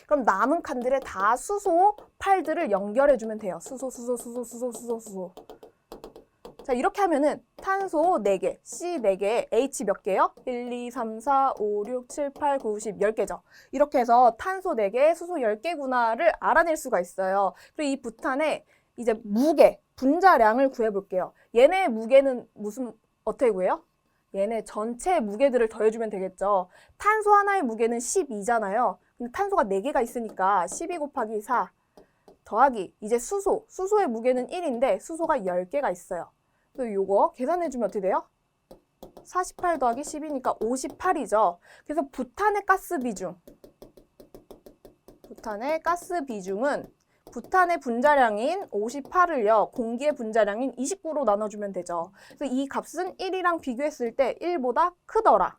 그럼 남은 칸들에 다 수소 팔들을 연결해주면 돼요. 수소. 자, 이렇게 하면은 탄소 4개, C 4개, H 몇 개요? 1, 2, 3, 4, 5, 6, 7, 8, 9, 10, 10개죠. 이렇게 해서 탄소 4개, 수소 10개구나를 알아낼 수가 있어요. 그리고 이 부탄의 이제 무게, 분자량을 구해볼게요. 얘네의 무게는 어떻게 구해요? 얘네 전체 무게들을 더해주면 되겠죠. 탄소 하나의 무게는 12잖아요. 근데 탄소가 4개가 있으니까 12 곱하기 4 더하기 이제 수소의 무게는 1인데 수소가 10개가 있어요. 그래서 요거 계산해주면 어떻게 돼요? 48 더하기 10이니까 58이죠. 그래서 부탄의 가스 비중은 부탄의 분자량인 58을요. 공기의 분자량인 29로 나눠주면 되죠. 그래서 이 값은 1이랑 비교했을 때 1보다 크더라.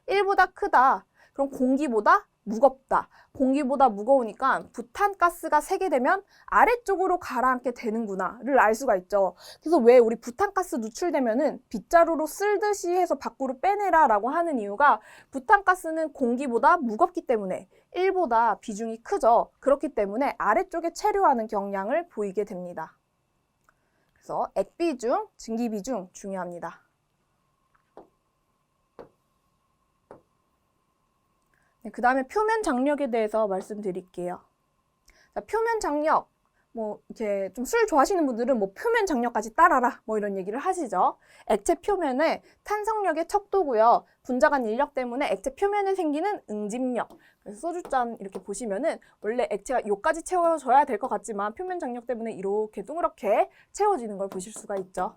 1보다 크다. 그럼 공기보다 무겁다. 공기보다 무거우니까 부탄가스가 세게 되면 아래쪽으로 가라앉게 되는구나를 알 수가 있죠. 그래서 왜 우리 부탄가스 누출되면은 빗자루로 쓸듯이 해서 밖으로 빼내라 라고 하는 이유가 부탄가스는 공기보다 무겁기 때문에 1보다 비중이 크죠. 그렇기 때문에 아래쪽에 체류하는 경향을 보이게 됩니다. 그래서 액비중, 증기비중 중요합니다. 네, 그 다음에 표면 장력에 대해서 말씀드릴게요. 자, 표면 장력. 뭐 이렇게 좀 술 좋아하시는 분들은 뭐 표면 장력까지 따라라 뭐 이런 얘기를 하시죠. 액체 표면의 탄성력의 척도고요. 분자간 인력 때문에 액체 표면에 생기는 응집력. 그래서 소주잔 이렇게 보시면은 원래 액체가 요까지 채워져야 될 것 같지만 표면 장력 때문에 이렇게 동그랗게 채워지는 걸 보실 수가 있죠.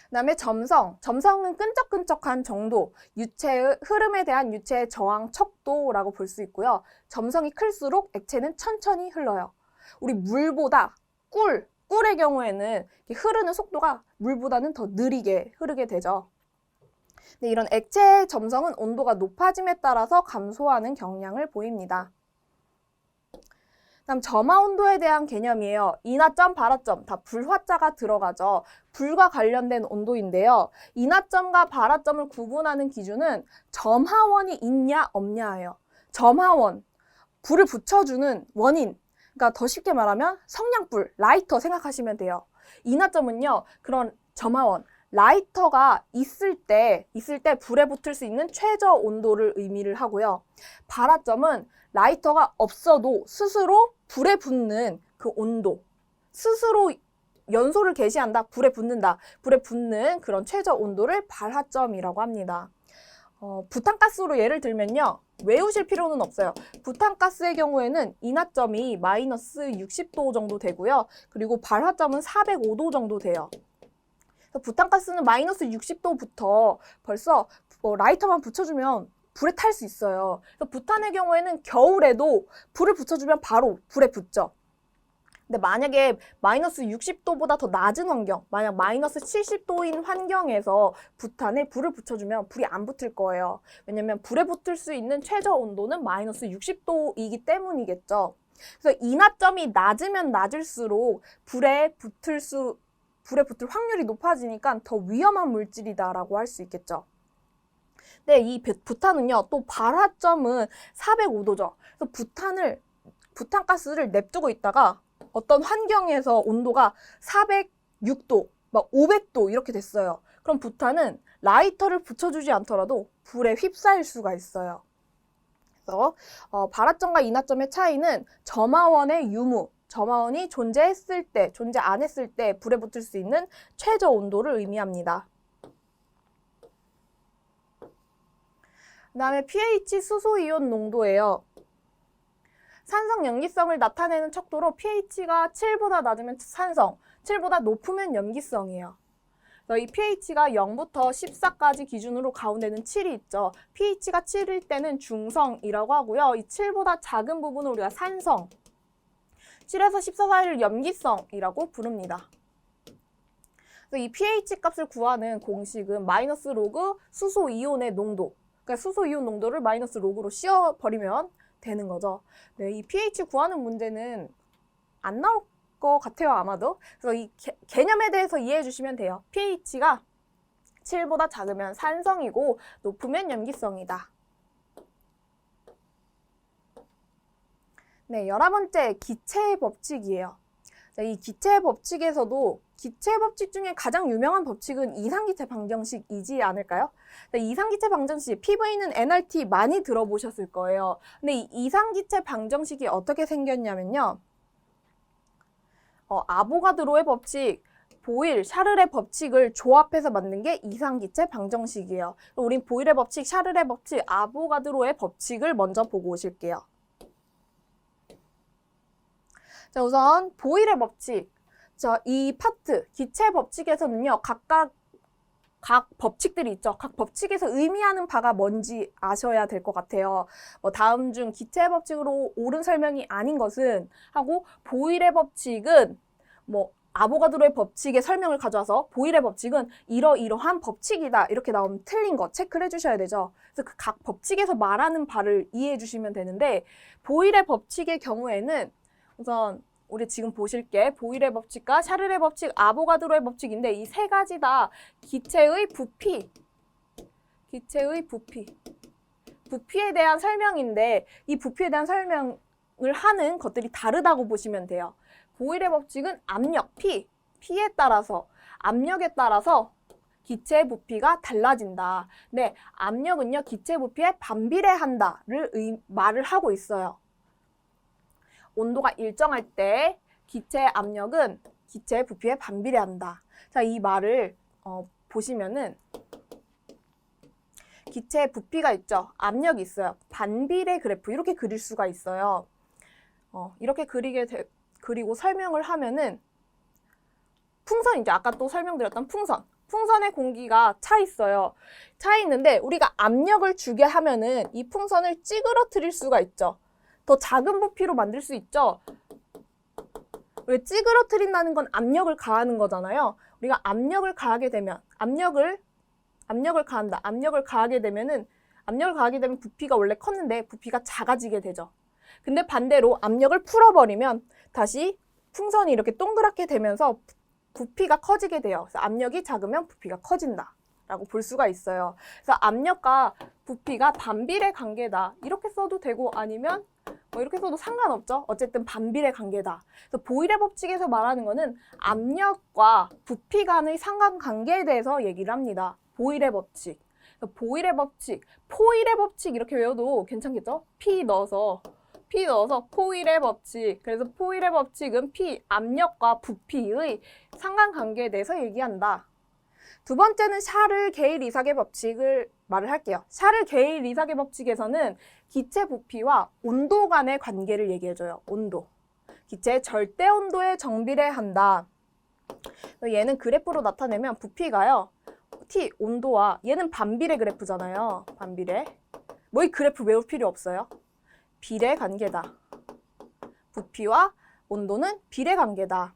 그다음에 점성. 점성은 끈적끈적한 정도, 유체의 흐름에 대한 유체의 저항 척도라고 볼 수 있고요. 점성이 클수록 액체는 천천히 흘러요. 우리 물보다 꿀의 경우에는 흐르는 속도가 물보다는 더 느리게 흐르게 되죠. 근데 이런 액체의 점성은 온도가 높아짐에 따라서 감소하는 경향을 보입니다. 다음 점화 온도에 대한 개념이에요. 인하점, 발화점 다 불화자가 들어가죠. 불과 관련된 온도인데요. 인하점과 발화점을 구분하는 기준은 점화원이 있냐 없냐예요. 점화원, 불을 붙여주는 원인, 그러니까 더 쉽게 말하면 성냥불, 라이터 생각하시면 돼요. 인하점은요, 그런 점화원, 라이터가 있을 때 불에 붙을 수 있는 최저 온도를 의미를 하고요. 발화점은 라이터가 없어도 스스로 불에 붙는 그 온도, 스스로 연소를 개시한다, 불에 붙는다, 불에 붙는 그런 최저 온도를 발화점이라고 합니다. 부탄가스로 예를 들면요, 외우실 필요는 없어요. 부탄가스의 경우에는 인하점이 마이너스 60도 정도 되고요. 그리고 발화점은 405도 정도 돼요. 부탄가스는 마이너스 60도부터 벌써 라이터만 붙여주면 불에 탈 수 있어요. 그래서 부탄의 경우에는 겨울에도 불을 붙여주면 바로 불에 붙죠. 근데 만약에 마이너스 60도보다 더 낮은 환경, 만약 마이너스 70도인 환경에서 부탄에 불을 붙여주면 불이 안 붙을 거예요. 왜냐면 불에 붙을 수 있는 최저 온도는 마이너스 60도이기 때문이겠죠. 그래서 인하점이 낮으면 낮을수록 불에 붙을 확률이 높아지니까 더 위험한 물질이다라고 할 수 있겠죠. 네, 이 부탄은요, 또 발화점은 405도죠. 그래서 부탄가스를 냅두고 있다가 어떤 환경에서 온도가 406도, 막 500도 이렇게 됐어요. 그럼 부탄은 라이터를 붙여주지 않더라도 불에 휩싸일 수가 있어요. 그래서 발화점과 인하점의 차이는 점화원의 유무, 점화원이 존재했을 때, 존재 안 했을 때 불에 붙을 수 있는 최저 온도를 의미합니다. 그 다음에 pH 수소이온 농도예요. 산성 염기성을 나타내는 척도로 pH가 7보다 낮으면 산성, 7보다 높으면 염기성이에요. 이 pH가 0부터 14까지 기준으로 가운데는 7이 있죠. pH가 7일 때는 중성이라고 하고요. 이 7보다 작은 부분을 우리가 산성, 7에서 14 사이를 염기성이라고 부릅니다. 그래서 이 pH 값을 구하는 공식은 마이너스 로그 수소이온의 농도, 그러니까 수소이온 농도를 마이너스 로그로 씌워버리면 되는 거죠. 네, 이 pH 구하는 문제는 안 나올 것 같아요, 아마도. 그래서 이 개념에 대해서 이해해 주시면 돼요. pH가 7보다 작으면 산성이고 높으면 염기성이다. 네, 11번째 기체의 법칙이에요. 이 기체의 법칙에서도 기체 법칙 중에 가장 유명한 법칙은 이상기체 방정식이지 않을까요? 이상기체 방정식, PV는 nRT 많이 들어보셨을 거예요. 근데 이 이상기체 방정식이 어떻게 생겼냐면요. 아보가드로의 법칙, 보일, 샤를의 법칙을 조합해서 만든 게 이상기체 방정식이에요. 우린 보일의 법칙, 샤를의 법칙, 아보가드로의 법칙을 먼저 보고 오실게요. 자, 우선 보일의 법칙. 자, 이 파트, 기체 법칙에서는요, 각 법칙들이 있죠. 각 법칙에서 의미하는 바가 뭔지 아셔야 될 것 같아요. 다음 중 기체 법칙으로 옳은 설명이 아닌 것은 하고, 보일의 법칙은 아보가드로의 법칙의 설명을 가져와서 보일의 법칙은 이러이러한 법칙이다 이렇게 나오면 틀린 거 체크를 해주셔야 되죠. 그래서 그 각 법칙에서 말하는 바를 이해해 주시면 되는데, 보일의 법칙의 경우에는 우선 우리 지금 보실 게 보일의 법칙과 샤를의 법칙, 아보가드로의 법칙인데 이 세 가지 다 기체의 부피에 대한 설명인데 이 부피에 대한 설명을 하는 것들이 다르다고 보시면 돼요. 보일의 법칙은 압력, P에 따라서 압력에 따라서 기체의 부피가 달라진다. 네, 압력은요, 기체 부피에 반비례한다를 말을 하고 있어요. 온도가 일정할 때 기체의 압력은 기체의 부피에 반비례한다. 자, 이 말을 보시면은 기체의 부피가 있죠. 압력이 있어요. 반비례 그래프 이렇게 그릴 수가 있어요. 이렇게 그리고 설명을 하면은 풍선이죠. 아까 또 설명드렸던 풍선. 풍선에 공기가 차 있어요. 차 있는데 우리가 압력을 주게 하면은 이 풍선을 찌그러뜨릴 수가 있죠. 더 작은 부피로 만들 수 있죠. 왜 찌그러뜨린다는 건 압력을 가하는 거잖아요. 우리가 압력을 가하게 되면 압력을 가하게 되면 부피가 원래 컸는데 부피가 작아지게 되죠. 근데 반대로 압력을 풀어버리면 다시 풍선이 이렇게 동그랗게 되면서 부피가 커지게 돼요. 그래서 압력이 작으면 부피가 커진다라고 볼 수가 있어요. 그래서 압력과 부피가 반비례 관계다. 이렇게 써도 되고 아니면 이렇게 써도 상관없죠. 어쨌든 반비례 관계다. 그래서 보일의 법칙에서 말하는 거는 압력과 부피 간의 상관관계에 대해서 얘기를 합니다. 보일의 법칙. 보일의 법칙, 포일의 법칙 이렇게 외워도 괜찮겠죠? P 넣어서 포일의 법칙. 그래서 포일의 법칙은 압력과 부피의 상관관계에 대해서 얘기한다. 두 번째는 샤를 게일 이삭의 법칙을 말을 할게요. 샤를 게일 이삭의 법칙에서는 기체 부피와 온도 간의 관계를 얘기해줘요. 온도. 기체의 절대 온도에 정비례한다. 얘는 그래프로 나타내면 부피가요. T, 온도와 얘는 반비례 그래프잖아요. 반비례. 이 그래프 외울 필요 없어요. 비례 관계다. 부피와 온도는 비례 관계다.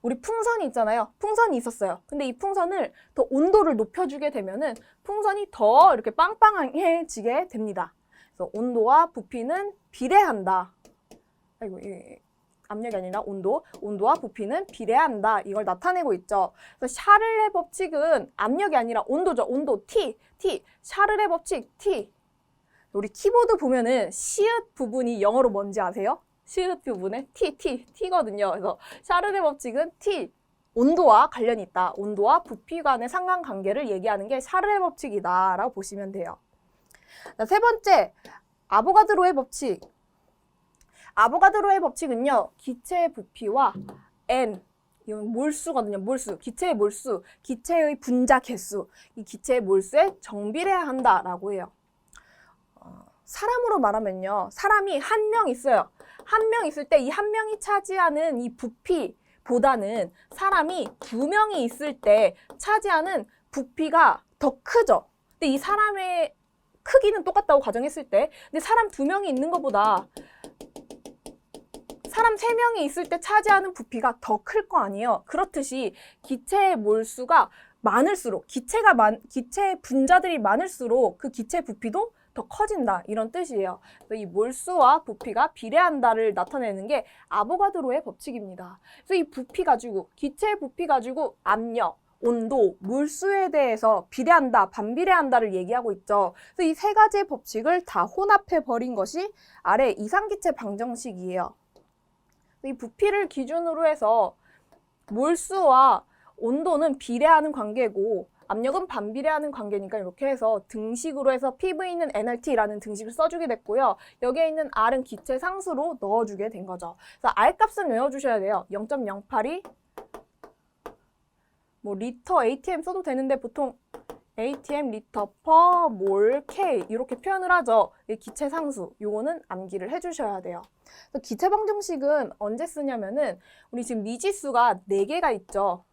우리 풍선이 있잖아요. 풍선이 있었어요. 근데 이 풍선을 더 온도를 높여주게 되면은 풍선이 더 이렇게 빵빵해지게 됩니다. 그래서 온도와 부피는 비례한다. 아이고, 압력이 아니라 온도와 부피는 비례한다. 이걸 나타내고 있죠. 그래서 샤를의 법칙은 압력이 아니라 온도죠. 온도 T. 샤를의 법칙 T. 우리 키보드 보면은 시읒 부분이 영어로 뭔지 아세요? 시읒 부분에 T거든요. 그래서 샤를의 법칙은 T, 온도와 관련이 있다. 온도와 부피 간의 상관관계를 얘기하는 게 샤를의 법칙이다 라고 보시면 돼요. 세 번째, 아보가드로의 법칙. 아보가드로의 법칙은요, 기체의 부피와 N, 이건 몰수거든요. 몰수. 기체의 몰수, 기체의 분자 개수, 이 기체의 몰수에 정비례한다라고 해요. 사람으로 말하면요, 사람이 한 명 있어요. 한 명 있을 때 이 한 명이 차지하는 이 부피보다는 사람이 두 명이 있을 때 차지하는 부피가 더 크죠. 근데 이 사람의 크기는 똑같다고 가정했을 때, 근데 사람 두 명이 있는 것보다 사람 세 명이 있을 때 차지하는 부피가 더 클 거 아니에요. 그렇듯이 기체의 몰수가 많을수록, 기체의 분자들이 많을수록 그 기체 부피도 더 커진다. 이런 뜻이에요. 이 몰수와 부피가 비례한다를 나타내는 게 아보가드로의 법칙입니다. 그래서 이 부피 가지고, 기체의 부피 가지고 압력, 온도, 몰수에 대해서 비례한다, 반비례한다를 얘기하고 있죠. 그래서 이 세 가지의 법칙을 다 혼합해 버린 것이 아래 이상기체 방정식이에요. 이 부피를 기준으로 해서 몰수와 온도는 비례하는 관계고 압력은 반비례하는 관계니까 이렇게 해서 등식으로 해서 PV는 nRT라는 등식을 써주게 됐고요. 여기에 있는 R은 기체 상수로 넣어주게 된 거죠. 그래서 R 값은 외워주셔야 돼요. 0.082 리터 ATM 써도 되는데 보통 ATM 리터 per 몰 K 이렇게 표현을 하죠. 기체 상수, 요거는 암기를 해주셔야 돼요. 기체 방정식은 언제 쓰냐면은 우리 지금 미지수가 4개가 있죠.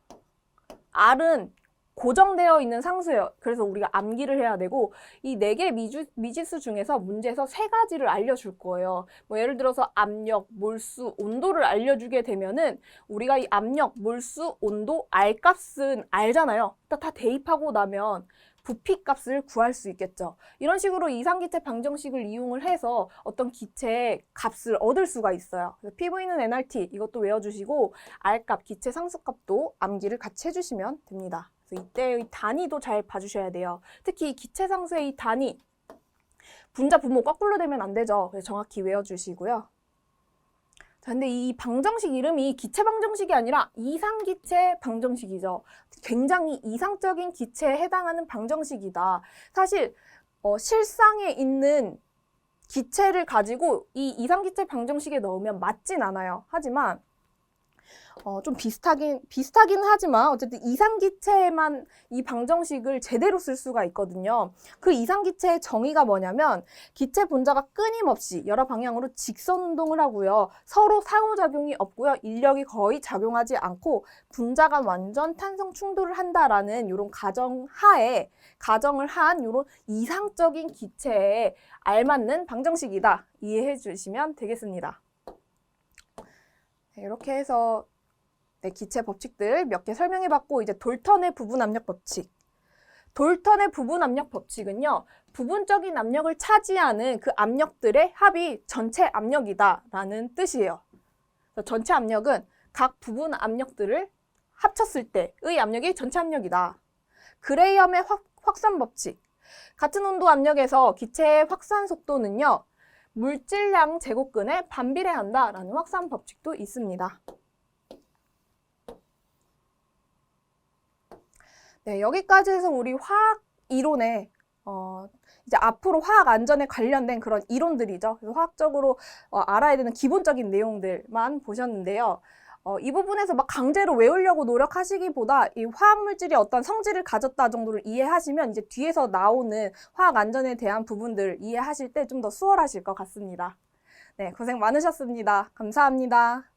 R은 고정되어 있는 상수예요. 그래서 우리가 암기를 해야 되고 이 4개 미지수 중에서 문제에서 3가지를 알려줄 거예요. 예를 들어서 압력, 몰수, 온도를 알려주게 되면은 우리가 이 압력, 몰수, 온도, R 값은 알잖아요. 다 대입하고 나면 부피 값을 구할 수 있겠죠. 이런 식으로 이상기체 방정식을 이용을 해서 어떤 기체의 값을 얻을 수가 있어요. 그래서 PV는 nRT 이것도 외워주시고 R 값, 기체 상수 값도 암기를 같이 해주시면 됩니다. 그래서 이때의 단위도 잘 봐주셔야 돼요. 특히 이 기체 상수의 이 단위, 분자 분모 거꾸로 되면 안 되죠. 그래서 정확히 외워주시고요. 자, 근데 이 방정식 이름이 기체 방정식이 아니라 이상기체 방정식이죠. 굉장히 이상적인 기체에 해당하는 방정식이다. 사실 실상에 있는 기체를 가지고 이 이상기체 방정식에 넣으면 맞진 않아요. 하지만 좀 비슷하긴 하지만 어쨌든 이상기체에만 이 방정식을 제대로 쓸 수가 있거든요. 그 이상기체의 정의가 뭐냐면 기체 분자가 끊임없이 여러 방향으로 직선 운동을 하고요. 서로 상호작용이 없고요. 인력이 거의 작용하지 않고 분자가 완전 탄성 충돌을 한다라는 이런 가정을 한 이런 이상적인 기체에 알맞는 방정식이다. 이해해 주시면 되겠습니다. 네, 이렇게 해서 기체 법칙들 몇 개 설명해봤고 이제 돌턴의 부분압력 법칙. 돌턴의 부분압력 법칙은요. 부분적인 압력을 차지하는 그 압력들의 합이 전체 압력이다 라는 뜻이에요. 전체 압력은 각 부분 압력들을 합쳤을 때의 압력이 전체 압력이다. 그레이엄의 확산 법칙. 같은 온도 압력에서 기체의 확산 속도는요. 물질량 제곱근에 반비례한다 라는 확산 법칙도 있습니다. 네, 여기까지 해서 우리 화학 이론에 이제 앞으로 화학 안전에 관련된 그런 이론들이죠. 그래서 화학적으로 알아야 되는 기본적인 내용들만 보셨는데요. 이 부분에서 막 강제로 외우려고 노력하시기보다 이 화학 물질이 어떤 성질을 가졌다 정도를 이해하시면 이제 뒤에서 나오는 화학 안전에 대한 부분들 이해하실 때 좀 더 수월하실 것 같습니다. 네, 고생 많으셨습니다. 감사합니다.